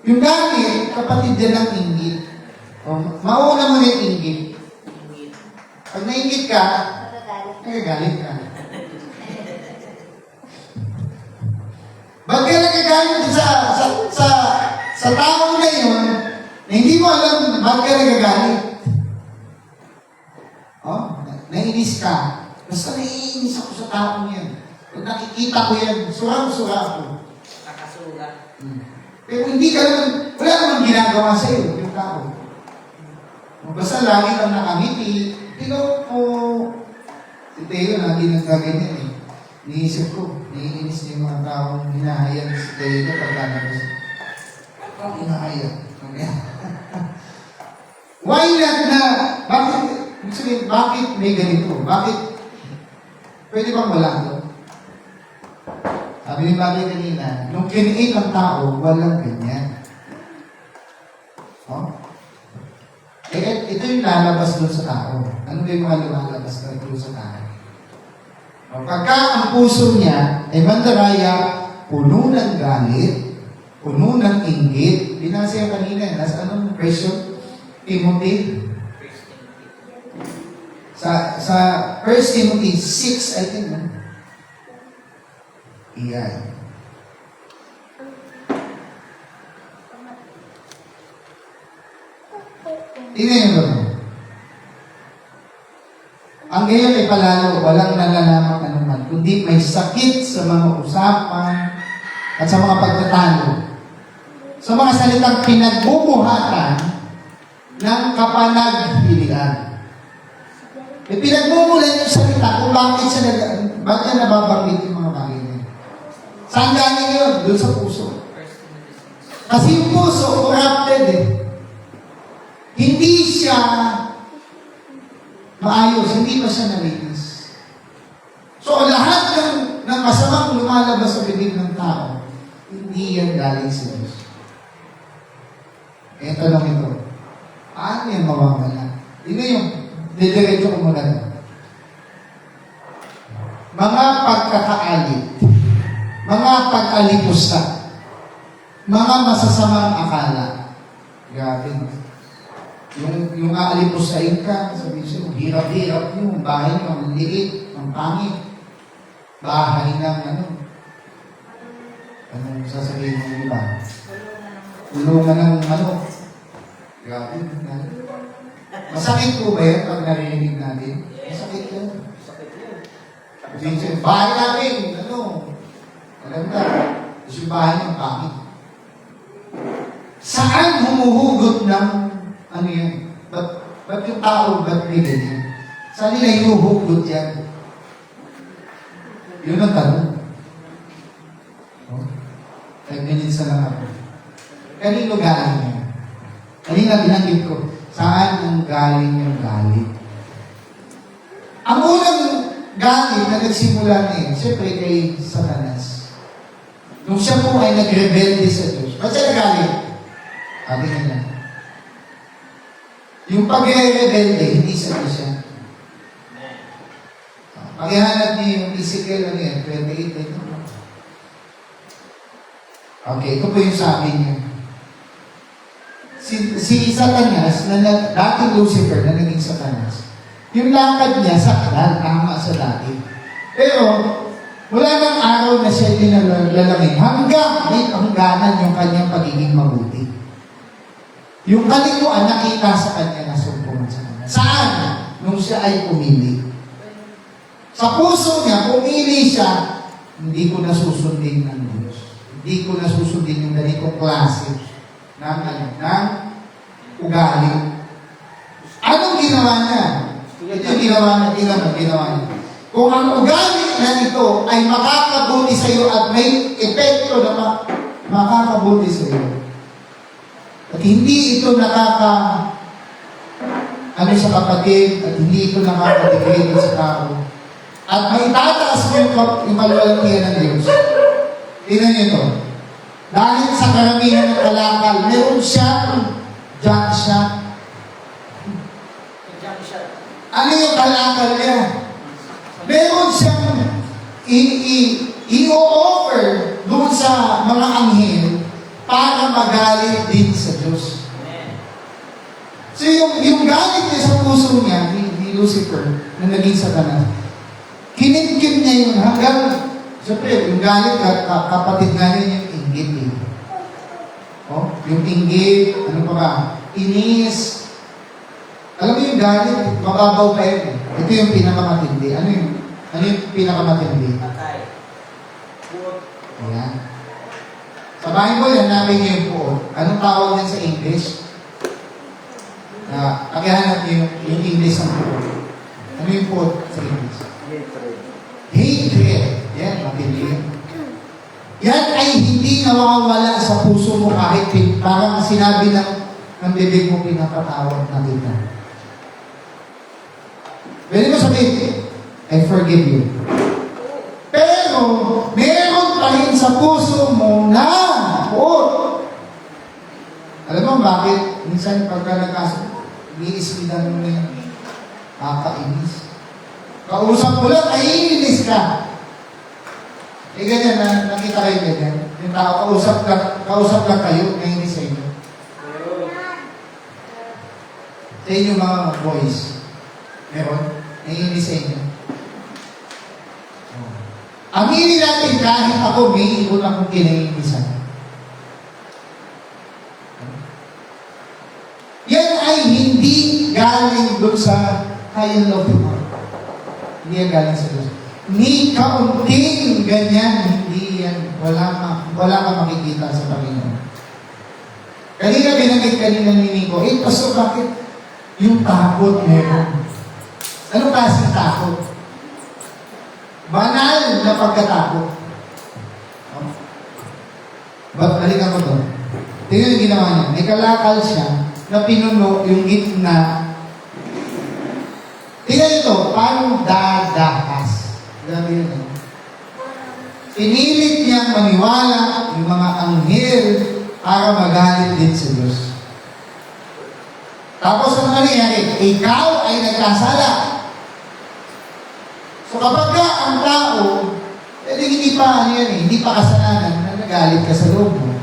Yung galit, kapatid yan ng inggit. Mauna mo na yung inggit. Pag nainggit ka, nagagalit ka. Ba't ka nagagalit sa tao na yun na hindi mo alam ba't ka nagagalit? Naiinis ka. Basta naiinis ako sa tao niyan. Pag nakikita ko yan, surang-sura ako. Nakasura. Pero hindi ka naman, wala naman ginagawa sa iyo, yung tao. Basta lagi kang nakangiti. Si Teo, lagi nagkaganyan eh. Niisip ko, naiinis niya yung mga taong hinahayang si Teo pagkalabas. Hinahayang. Why not na, bakit may ganito? Bakit? Pwede bang wala ito? Sabi ni Bagay kanina, nung kiniit ang tao, walang ganyan. Ito yung lalabas doon sa tao. Ano ba yung mga lumalabas doon sa tao? Pagka ang puso niya ay mandaraya, puno ng galit, puno ng inggit. Binasa yung kanina, nasa anong question? Timothy? Sa 1 Timothy 6, I think, no? Iyan. Tingnan nyo ba? Ang gayon ay palalo, walang nalalaman anuman, kundi may sakit sa mga usapan at sa mga pagtatalo. Sa mga salitang pinagbubuhatan ng kapanaghilian. May pinagmumulan yung salita kung bakit siya nababanggit yung mga bagay niya. Saan galing yun? Doon sa puso. Kasi yung puso, corrupted eh. Hindi siya maayos, hindi pa siya nalinis. So, lahat ng masamang lumalabas sa bibig ng tao, hindi yan galing sa Diyos. Kaya tanong ito, paano yan mawawala? Hindi yung didiretso ko muna na. Mga pagkakaalit, mga pag-alipusta, mga masasamang akala. Grabe. Yung aalipustahin ka, sabi siya, hirap-hirap yung bahay ng ang liit, ang pangit. Bahay ng anong sasabihin mo iba? Tulungan ng Grabe. Masakit po ba yan pag narinig natin? Masakit yan. Sabi siya, bahay namin, maganda. Tapos yung bahay ng pangit. Saan humuhugot ng yan? Ba't yung tao, ba't may ganyan? Saan nila hinuhugot yan? Yun ang tanong. Kaya ganyan sa lang ako. Kanino galing yan? Kanina binanggit ko, saan ang galing yung galit? Ang unang galit na nagsimula niya, siyempre kay Satanas. Nung siya po ay nagrebelde sa Diyos, ba't siya nagalit? Sabi niya. Yung pagre-rebelde, hindi sa Diyos yan. Paghihanap niyo yung Ezekiel, ano yan, 28, ito. Okay, ito po yung sabi niya. Si Satanas, dating Lucifer na naging Satanas, yung lakad niya, sakral, tama sa dati. Pero, wala nang araw na siya dinalalamig hanggang may hangganan yung kanyang pagiging mabuti. Yung kalikuan nakita sa kanya na sumpungan sa kanya. Saan? Nung siya ay pumili. Sa puso niya, pumili siya, hindi ko nasusundin ng Diyos. Hindi ko nasusundin yung ganitong klase ng ugali. Anong ginawa niya? Ito yung ginawa niya. Kung ang ugali na ito ay makakabuti sa iyo at may epekto na makakabuti sa iyo, at hindi ito sa kapatid, at hindi ito nakakadegrade sa tao, at may tataas mo yung kalwalatian ng Diyos. Tingnan niyo ito. Dahil sa karamihan ng kalakal, meron siyang junk shot. Ano yung kalakal niya? Meron siyang i-offer doon sa mga anghel para magalit din sa Diyos. So yung galit niya sa puso niya, ni Lucifer, na naging Satanas, kinimkim niya yun hanggang, siyempre, yung galit, kapatid nga niya yung inggit eh. Oh, yung inggit, ano pa ba? Inis. Alam mo yung galit, mababaw pa yun eh. Ito yung pinakamatindi. Ano yung pinakamatindi? Ayan. Sa Bible, yan namin niyo yung puot. Anong tawag yan sa English? Pakihanap niyo yung English ng puot. Ano yung puot sa English? Hatred. Yan, matindi yan. Yan ay hindi nawawala sa puso mo kahit parang sinabi ng bibig mo, pinapatawad na kita. Pwede mo sabihin, I forgive you. Pero, meron pa rin sa puso mo na alam mo bakit? Minsan pagka iismidan mo na yan, kakainis. Kausap mo lang, naiinis ka. Ganyan, nakita kayo ganyan. Yung tao, kausap lang kayo, naiinis sa inyo. Sa inyo mga boys, meron? Naiinis sa inyo. Aminin natin kahit ako, may ibon akong kinaiinisan. Yan ay hindi galing doon sa higher love mo. Hindi yan galing sa Diyos. Ni kaunting ganyan, hindi yan, wala ka makikita sa Panginoon. Kanina binanggit ni Nico, Pastor, bakit yung takot meron? Anong klaseng takot? Banal na pagkatakot. Balikan ko to. Tingnan yung ginawa niya. May kalakal siya na pinuno yung gitna. Tingnan ito, paano dadahas. Grabe yun. Pinilit niyang maniwala yung mga anghel para magalit din sa Diyos. Tapos ano nangyayari? Ikaw ay nagkasala. So kapag ka ang tao, hindi pa kasalanan na nagalit ka sa loob mo.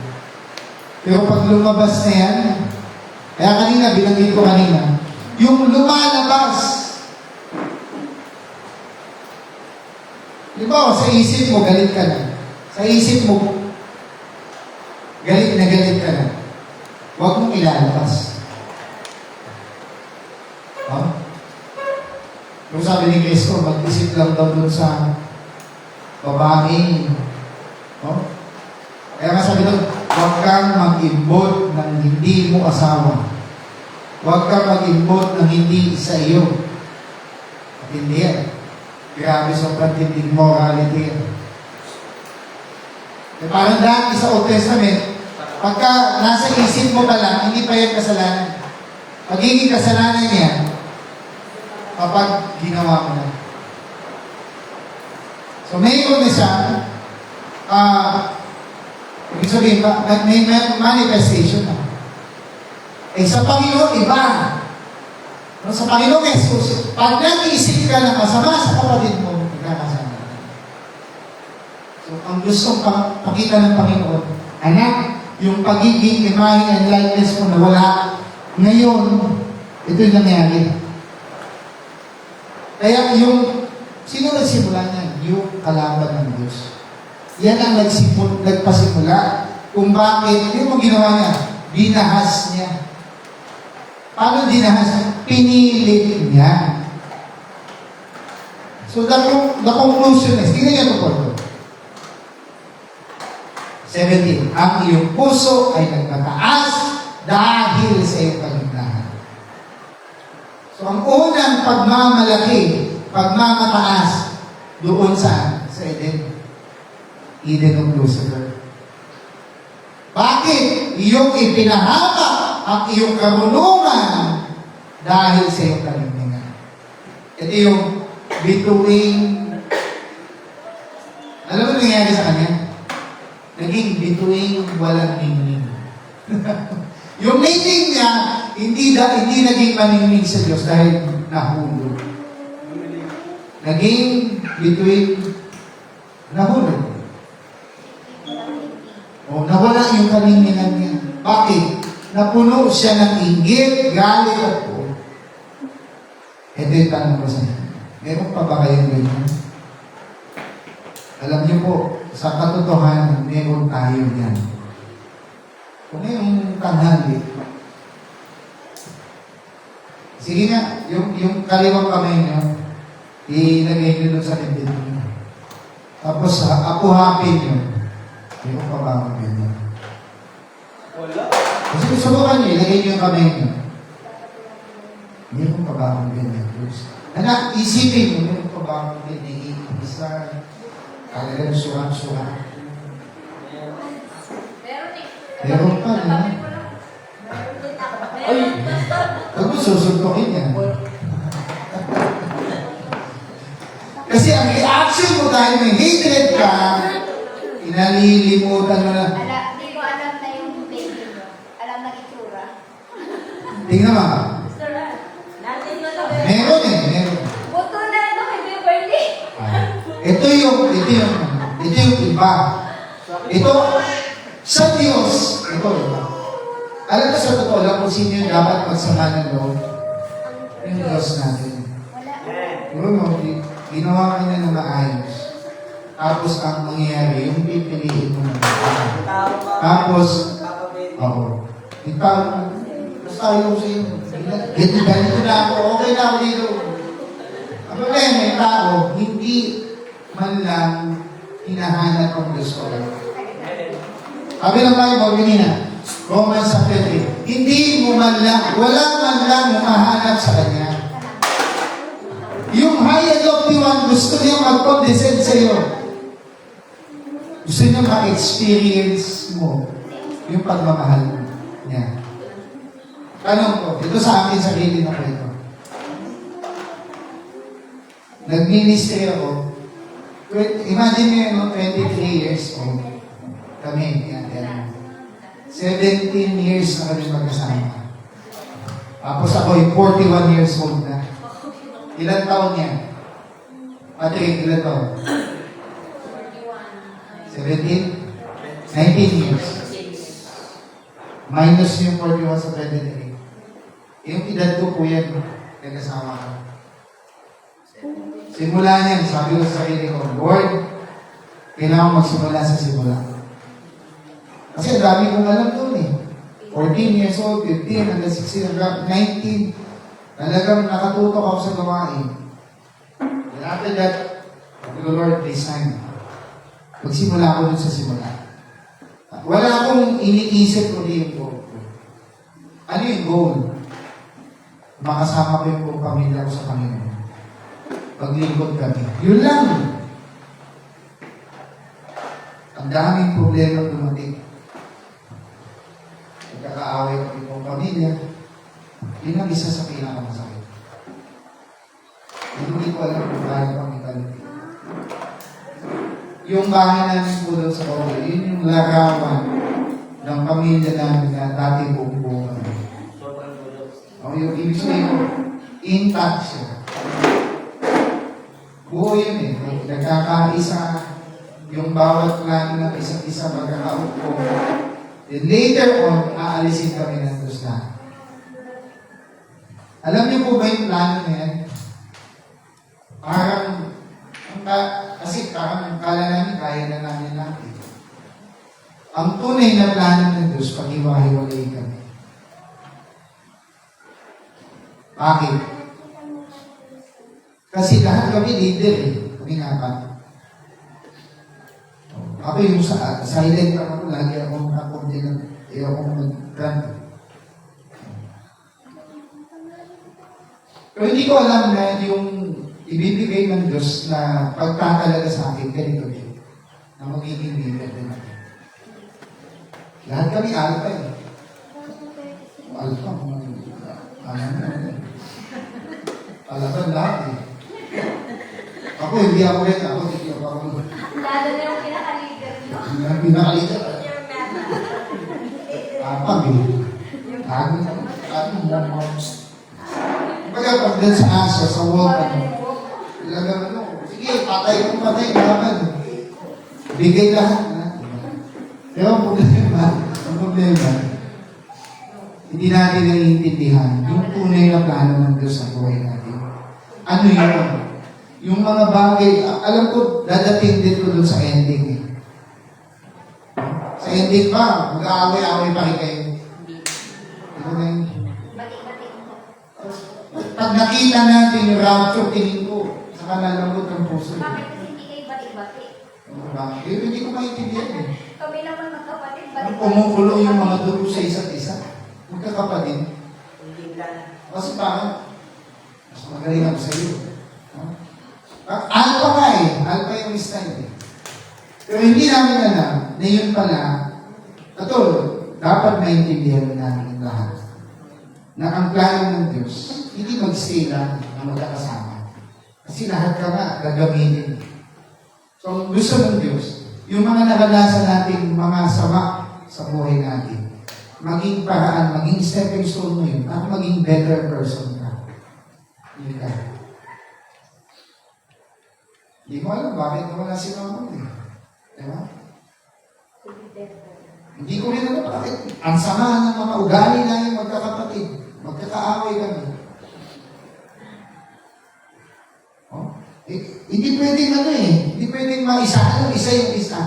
Pero pag lumabas na yan, kaya kanina, binanggit ko kanina, yung lumalabas, di ba, sa isip mo, galit ka na. Sa isip mo, galit ka na. Huwag mong ilalabas. Kung sabi ni Cristo, mag-isip lang daw doon sa babae. Kaya nga sabi doon, huwag kang mag-imbot ng hindi mo asawa. Huwag kang mag-imbot ng hindi sa iyo. At hindi yan. Grabe sobrang tinding morality yan. Parang dati sa Old Testament, pagka nasa isip mo pa lang, hindi pa yan kasalanan. Pagiging kasalanan yan, kapag ginawa mo na. So mayroon na siya, ibig sabihin ba, may manifestation na. Eh sa Panginoon, iba. No, sa Panginoon Jesus, pag nag-iisip ka ng masama sa kapatid mo, magkakasama. So ang gustong pakita ng Panginoon, anak, yung pagiging imahe and likeness mo na wala, ngayon, ito yung nangyari. Kaya yung, sino nagsimula niyan? Yung kalaban ng Diyos. Yan ang nagpasimula kung bakit, yung mo ginawa niya, dinahas niya. Paano dinahas niya? Pinilit niya. So the conclusion is, tingnan niyo ito po. 17. Ang iyong puso ay nagmataas dahil sa iyong kaligtahan. So ang unang pagmamataas doon sa Eden. Eden of Lucifer. Bakit? Iyong ipinahama ang iyong karunungan dahil sa iyong kaligtahan. Ito yung bituing. Alam mo nangyari sa kanya? Naging bituing walang ningning. Yung ningning niya, hindi naging maningning sa Diyos dahil nahulog. Naging bituing nahulog. O, nawala yung kaningningan niya. Bakit? Napuno siya ng inggit, galit at po. Ito yung tanong ko sa inyo. Meron pa ba kayong ganyan? Alam niyo po, sa katotohanan, meron tayo yan. Kung ngayong tanghali, sige nga, yung kaliwang kamay niyo, ilagay niyo doon sa bibig niyo. Tapos, apuhapin niyo. Meron pa ba akong ganyan? Wala. Kasi kung subukan niyo, ilagay niyo yung kamay niyo. Meron pa ba akong ganyan? Anak, isipin mo, meron pa ba akong ganyan? Isa, talagang suha-suha. Meron pa, no? Ay! Huwag mo susuntokin yan. Kasi ang reaction mo dahil may hatred ka, inalilimutan mo na. Hindi ko alam na yung baby mo. Alam na itsura. Tingnan mo. Meron eh, meron. Buto na ito kay Beverly. Ito yung iba. Ito, sa Diyos, ito. Alam mo sa totoo lang kung sino yung dapat magsama ng loob? Yung Diyos natin. Ginawa ka niya na maayos. Tapos ang mangyayari, yung pipiliin mo na. Tapos, ikaw, basta ayaw sa iyo. Ganito na ako, okay na ako dito. Ang problema, yung tao, hindi man lang hinahanap ang gusto. Sabi ng Bible, ganina, Romans 3, hindi mo man lang, wala man lang humahanap sa Kanya. Yung high adoptive one, gusto niya mag-condescend sa iyo. Gusto niya ma-experience mo yung pagmamahal niya. Tanong ko, ito sa akin sarili na kwento. Nag-ministry ako. Imagine niyo yun, 23 years old. Kami, yan. 17 years na kami magkasama. Tapos ako, 41 years old na. Ilan taon niya? Patrick, ilan taon? 17? 19 years. Minus yung 41 sa 23. Yung edad ko po yan, nagkasama ko. Simula niyan, sabi ko sa sarili ko, Lord, kailangan magsimula sa simula. Kasi dami kong alam doon eh. 14 years old, 15, hanggang 16, hanggang 19. Talagang nakatutok ako sa gawain. And after that, Lord, this time, magsimula ako dun sa simula. Wala akong iniisip ko yung goal ko. Ano yung goal? Makasama ko yung buong pamilya ko sa Panginoon. Paglingkod kami. Yun lang. Ang daming problema dumating. Nagkakaaway kami ng pamilya. Yun ang isa sa pinakamasakit. Hindi ko alam kung kaya kami kalipin. yung bahay namin po doon sa Kobe, yun yung larawan ng pamilya namin na dati buong-buong. O yung ibig sabihin, intact siya. Buo yun eh. Nagkakaisa yung bawat plano ng isa't isa magkakaupo. Then later on, aalisin kami ng Diyos. Alam niyo po ba yung plano na yan? Parang, kasi parang kala namin, kaya na namin natin. Ang tunay na plano ng Diyos, pag-iwahiwalay kami. Bakit? Kasi lahat kami leader eh. Kami nga. Ako yung silent lang ako, lagi akong nakondinan. Ako mag-grant. Pero hindi ko alam na yung ibibigay ng Diyos na pagtatalaga sa akin, ganito din. Na magiging leader din ako. Lahat kami alpha eh. Alpha, alpha lahat eh. Ako, hindi ako rin. Ako, hindi ako. Lalo na yung pinaka-leader nyo. Yung pinakalitan. Apag eh. Tago na. Kumbaga, pag dyan sa aso, sa wall, talagang sige, patay kung patay, naman. Bigay lahat na. Pero ang problema, hindi natin naiintindihan yung tunay na plano ng Diyos sa buhay natin. Ano yun? Yung mga bagay, alam ko, dadating din ko dun sa ending eh. Sa ending pa, mag-aaway-aaway pa rin kayo. Ito na yun. Pag nakita natin yung rapture, tingin ko, saka nalambot ang puso. Bakit kasi hindi kayo bati-bati? Bakit? Hindi ko maintindihan eh. Kami naman magkapatid, Ang bati-bati. kumukulo yung mga dugo sa isa't isa. Magkakapatid. Kasi parang, mas magaling ako sa iyo. Alpha nga eh. Alpha yung style eh. Pero hindi namin alam na yun pala, ito, dapat maintindihan namin lahat na ang plano ng Diyos, hindi mag-stay lang na magkakasama. Kasi lahat ka nga gagamitin. So, gusto ng Diyos, yung mga naranasan natin, mga sama sa buhay natin, maging paraan, maging stepping stone mo yun, at maging better person ka. Yun ka. Hindi mo alam bakit wala si Mama eh. Diba? Hindi ko rin alam bakit. Ang sama ng mga ugali namin magkakapatid. Magkakaaway kami. Oh? Hindi pwedeng ano eh. Hindi pwedeng isa yung isa.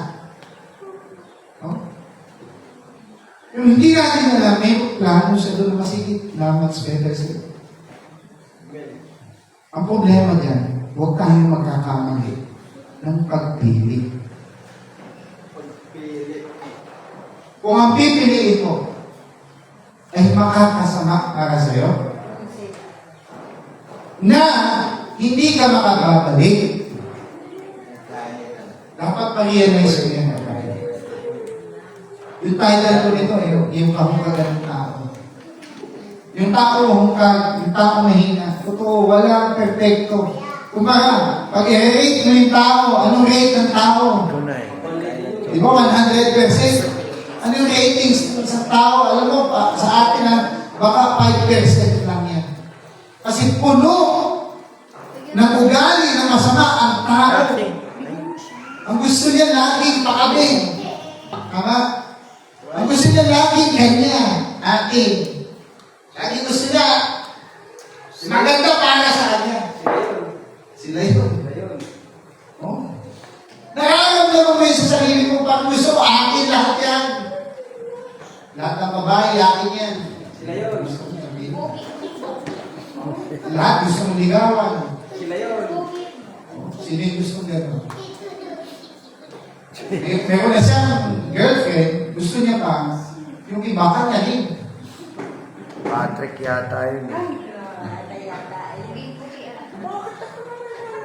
Oh? Pero hindi natin alam, may plano sa doon masigit na much better sila. Ang problema dyan, huwag tayong magkakamali ng pagpili. Kung ang pipiliin mo ay makakasama para sa'yo, na hindi ka makababalik, dapat pa-realize mo yan. Yung title ko nito eh, yung kahungkagan ng tao. Yung tao hungkag, yung tao mahina. Totoo, walang perfecto. Kumbaga, pag i-rate mo yung tao, anong rate ng tao? Tunay. Di ba, 100%? Ano yung ratings ng isang tao? Alam mo, sa atin na, baka 5% lang yan. Kasi puno ng ugali na masama ang tao. Ang gusto niya laging pakabing. Tama? Ang gusto niya laging ganyan. Atin. Lagi gusto niya maganda para sa kanya. Sila yun. Oh. Nararamdaman mo yun sa sarili mo, pag gusto mo, akin lahat yan. Lahat ng babae, akin yan. Sila yun. Gusto mo sabihin. Lahat gusto mo ligawan. Sila yun. Sino yung gusto mo gano'n? Meron na siyang girlfriend, gusto niya pa, yung iba kanyahin. Patrick yata yun.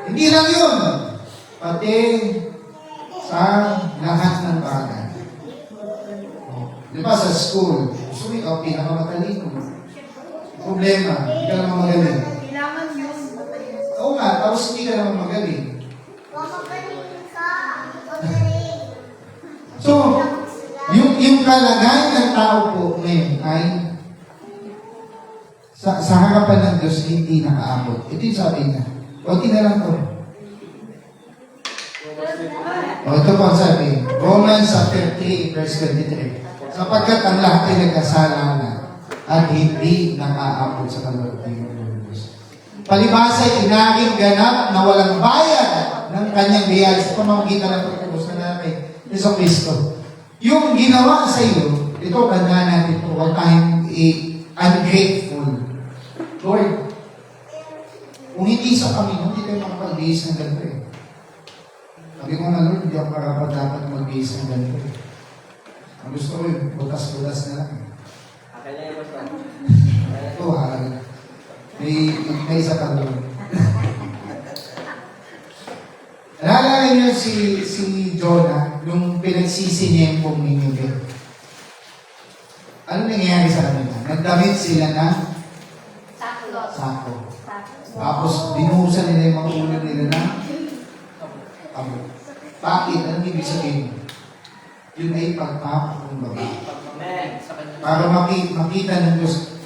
Hindi lang yun. Pati sa lahat ng bagay. Di ba sa school, gusto mo ikaw pinakamatalino. Problema, hindi ka naman magaling. Kailangan yun. Oo nga, tapos hindi ka naman magaling. Mamagaling ka. So, yung kalagayan ng tao po ngayon ay sa harapan ng Diyos hindi nakaabot. Ito yung sabi niya. Kunti na lang po. Ito po ang sabi. Romans chapter 3, verse 23. Sapagkat ang lahat ay nagkasala na at hindi nakaabot sa kalwalhatian ng Diyos. Palibhasa ay inaring ganap na walang bayad ng kanyang biyaya sa pamamagitan ng pagkubos na namin Yeso Cristo. Yung ginawa sa iyo, ito tandaan natin ito, huwag tayong ungrateful. Lord, kung hindi sa kami, hindi tayo makapag-bihis ng ganito eh. Sabi ko nga, Lord, hindi ako karapat dapat mag-bihis ng ganito eh. Ang gusto ko yun, butas-butas na lang. Akin na yung basta. Ito, may isa ka doon. Naalala niyo si Jonah, nung pinagsisi niya yung pong Nineveh. Ano nangyayari sa kanila? Nagdamit sila na sako. Tapos binuhusan nila yung mga ulo nila na abo. Bakit? Anong ibig sabihin? Yun ay pagpapakumbaba. Para makita ng Diyos.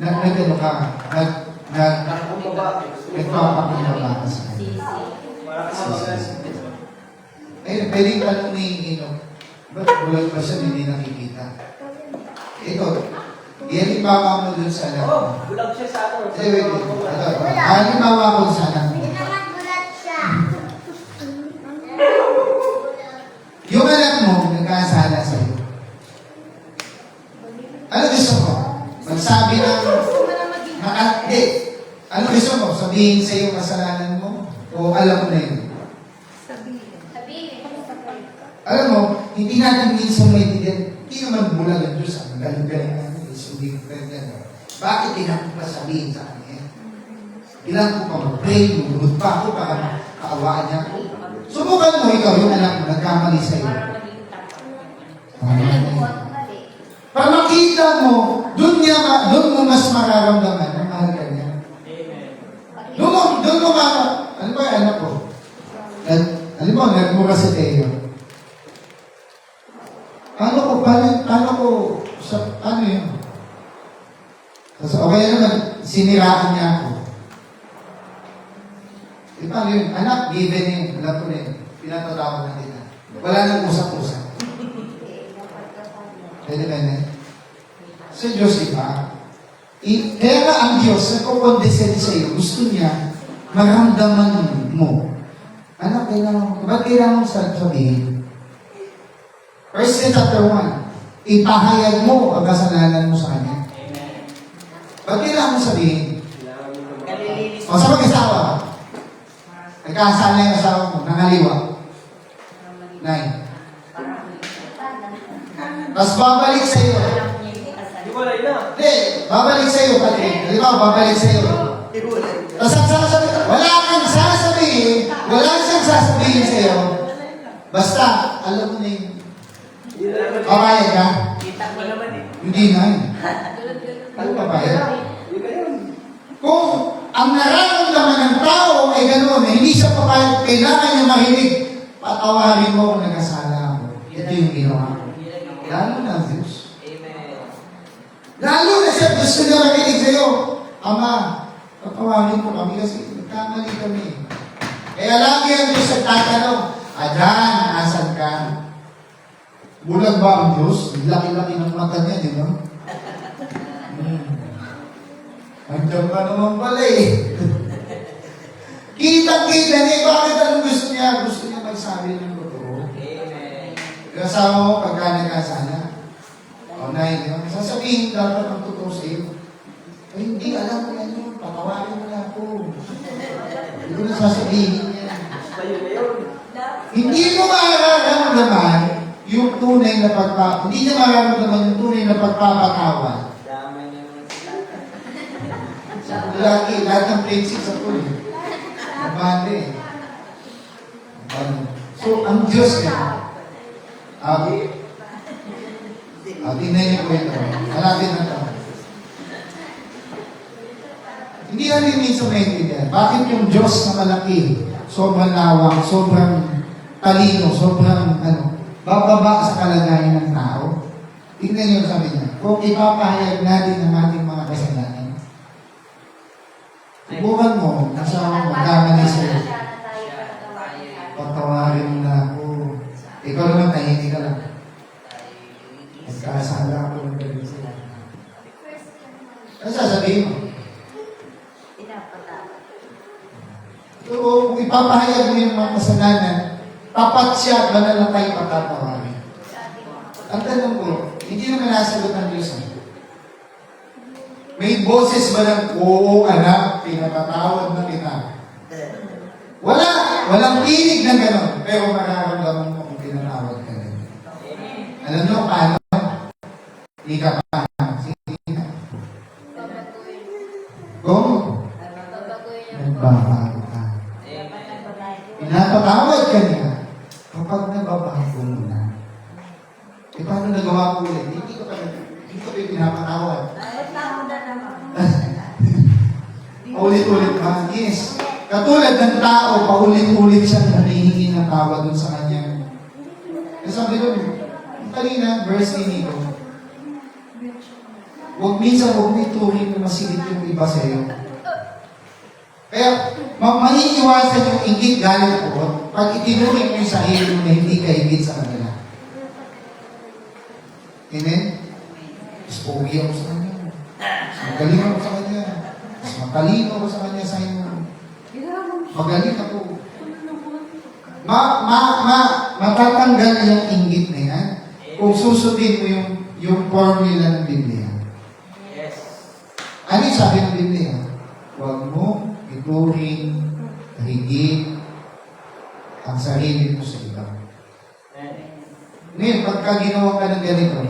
Nagano ka? Nagpapakumbaba ka sa kanya. Ayun, pwedeng tanong ni ba't bulag ba siya hindi nakikita? Ito, halimbawa mo dun sa anak mo. Bulag siya sa ano. Wait. Halimbawa mo dun sa anak mo. Yung anak mo, nagkasala sa'yo. Ano gusto mo? Magsabi ng nakatid. Ano gusto mo? Sabihin sa'yo kasalanan mo? O alam mo na yun? Alam mo, hindi natin minsan may tiyan. Hindi naman bulag ang Diyos. Ang galing-galing natin. Hindi ko ganyan. Bakit kailangan ko pa sabihin sa kanya? Kailangan ko pa mag-pray, lulunod pa ako para kaawaan niya ako. Subukan mo ikaw, yung anak mo, nagkamali sa'yo. Para makita mo, doon mo mas mararamdaman na mahal ka niya. Doon mo ano ba yung anak ko? Alam mo, nagmura si Teo. Ano yun? Okay naman, siniraan niya ako. Paano yun? Anak, given yun. Alam ko na yun. Pinatatawa na kita. Wala nang usap-usap. Pwede ba yun? Sa Diyos, di ba? Kaya nga ang Diyos, nagkukondescend sa iyo, gusto niya maramdaman mo. Anak, ba't kailangan mo sabihin? 1 chapter 1, ipahayag mo ang kasalanan mo sa Kanya. Ba't kailangan mo sabihin? O sa mag-asawa, nagkasala yung asawa mo, nangaliwa. 9. Tapos babalik sa iyo. Iwalay na. Hindi, babalik sa iyo, Patrick. Halimbawa, babalik sa iyo. Tapos ang sasabihin, wala kang sasabihin, wala siyang sasabihin sa iyo. Basta, alam mo na yun. Papayag ka? Hindi na yun. Ano papayag? Kung ang nararamdaman ng tao ay gano'n, hindi siya papayag, kailangan niya mahinig, patawarin mo kung nagkasala ako. Ito yung ginawa ko. Lalo na ang Diyos. Lalo na siya, gusto niya makinig sa'yo. Ama, patawarin mo kami kasi nagkamali kami. Kaya lagi ang Diyos nagtatanong, Adan, asan ka? Bulag ba ang Diyos? Laki-laki ng mata niya, di ba? Andiyan ka naman pala eh. Kitang-kita niya, bakit anong gusto niya? Gusto niya magsabi ng totoo. Kasama mo pagka nagkasala. O na yun, sasabihin dapat ang totoo sa iyo. Ay, hindi, alam ko yan yun. Patawarin mo na ako. Hindi ko na sasabihin yan. Hindi mo mararamdaman yung tunay na hindi niya mararamdaman yung tunay na pagpapatawa. Lagi, lahat ng prinsip sa tuloy. Mabante. So, ang Diyos niya, tingnan niyo po ito. Hanapin na ito. Hindi natin minsan maintindihan. Bakit yung Diyos na malaki, sobrang lawak, sobrang talino, sobrang bababa sa kalagayan ng tao. Tingnan niyo sabi niya, kung ipapahayag natin ang ating mga kasalanan, subukan mo, nasa magkamali sa'yo. Patawarin na ako. Ikaw naman, tahimik ka lang. Nagkasala ako ng galing sila. Ano sasabihin mo? So, kung ipapahayag mo yung mga kasalanan, tapat siya at banal na tayo patatawarin. Ang tanong ko, hindi naman nasagot ng Diyos. May boses ba ng, oo anak, pinatatawad na kita? Wala. Walang tinig na gano'n. Pero mararamdaman mo kung pinatawad ka rin. Alam nyo paano? Hindi ka pa. Sige na. Go. Nagbabago ka. Pinapatawad ka niya. Kapag nababago mo na. E paano nagawa ko ulit? Hindi ko pa pinapatawad. Paulit-ulit ka. Yes. Katulad ng tao, paulit-ulit siyang nanihingi ng tawad dun sa kanya. Sabi ko, kanina, verse ni Nico, minsan huwag mo ituring na masigit yung iba sa'yo. Kaya, maiiwasan yung ingit galing po pag itinuring mo yung sarili mo na hindi ka ingit sa kanila. Amen? Mas pogi ako sa kanya. Mas magaling ako sa kanya. Mas matalino ako sa kanya sa inyo. Magaling ako. Matatanggal yung inggit na yan kung susundin mo yung formula ng Biblia. Yes. Ano yung sabi ng Biblia? Huwag mo ituring, higit ang sarili mo sa iba. Ngayon, pagka ginawa ka ng ganito,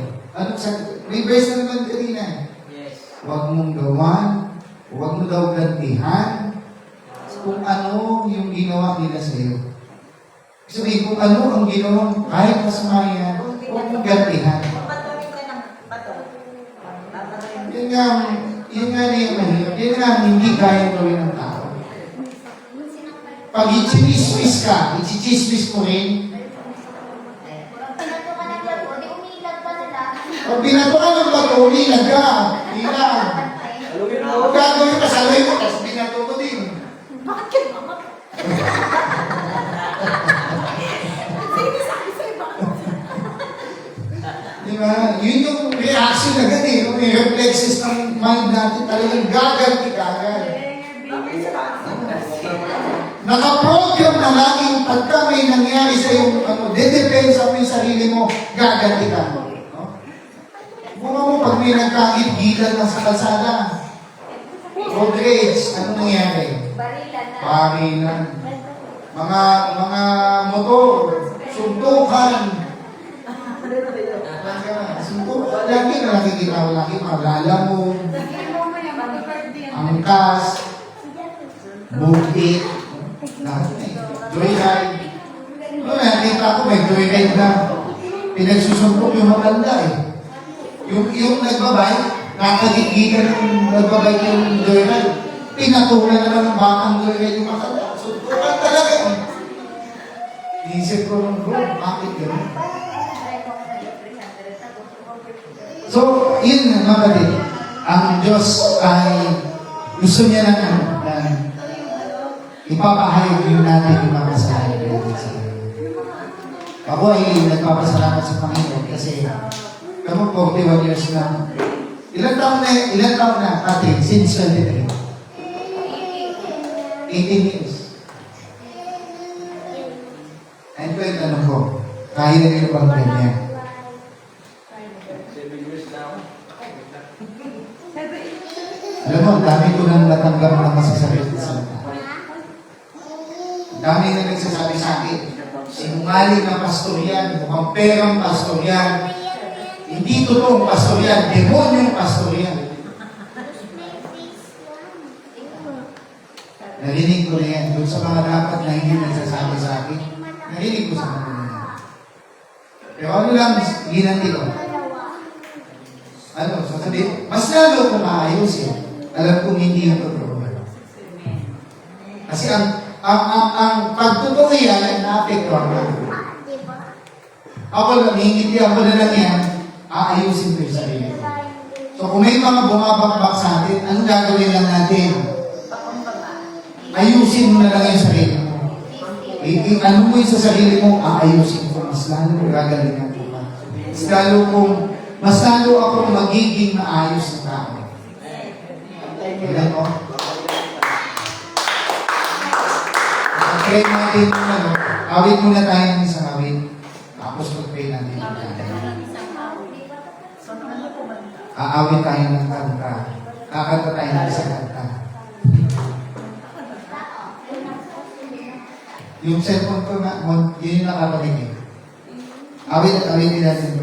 may verse na naman kanina. Yes. Huwag mong gawan, huwag mo daw gantihan kung ano yung ginawa nila sa iyo. Sabihin, kung ano ang ginawa mo, kahit masama yan, huwag mong gantihan. Yun nga na yung mahirap. Yun nga hindi kaya gawin ng tao. Pag i-chismis ka, i-chismis mo rin. Pag binato ka ng bato, umilag ka. Ilag. Huwag gagawin ka sa loy mo, tapos binato ko din. Bakit ka naman? Diba? Yun yung reaction agad eh. Yung reflexes ng mind natin talagang gaganti ka agad. Nakaprogram na laging pagka may nangyari sa yung dedepensa mo yung sarili mo, gaganti ka. No? Kung mo pag may nagkagit-gilan na sa kalsada, road rage, ano nangyari? Barilan. Mga motor, suntukan. Suntukan. Lagi na nakikita ko lagi, malalamog, angkas, bukit, lahat na eh. Joyride. Nakikita ko may joyride na pinagsusuntok yung maganda eh. Yung nagbabike, nakagigita ng nagbabike yung joyride. Pinatulan naman ng batang joyride yung maganda. Suntukan talaga eh. Isip ko nung bro, bakit yun? So, yun mga kapatid. Ang Diyos ay gusto niya na ipapahayag yun natin yung mga kasalanan natin sa Kanya. Ako ay nagpapasalamat sa Panginoon kasi kamo 41 years na. Ilan taon na, ate? Since 23. 18 years. And ko yung tanong ko, kaya na yung bang ganyan? Alam mo, ang dami ko nang natanggap ng masasakit sa salita. Ang dami na nagsasabi sa akin, sinungaling na pastor yan, mukhang perang pastor yan, hindi totoong pastor yan, demonyong pastor yan. Narinig ko na yan, doon sa mga dapat na hindi nagsasabi sa akin, narinig ko sa mga yan. Pero ano lang, ginanti ko. Ano, sasabihin, mas lalo kung maayos eh. Alam kong hindi yung totoo. Kasi ang pagtotoo yan ay naapektuhan na. Ako lang, hihingitihan ko na lang yan, aayusin ko yung sarili ko. So kung may mga bumabakbak sa atin, anong gagawin lang natin? Ayusin mo na lang yung sarili mo. Ano mo yung sa sarili mo, aayusin ko. Mas lalo kong gagalingan ko pa. Mas lalo akong magiging maayos na tao. Kailan mo? Pray natin yung awit muna tayo ng isang awit. Tapos mag-pray natin. Aawit tayo ng kanta. Kakanta tayo ng isang kanta. Yung cellphone ko nga, yun yung nakapagiging. Awitin natin ito.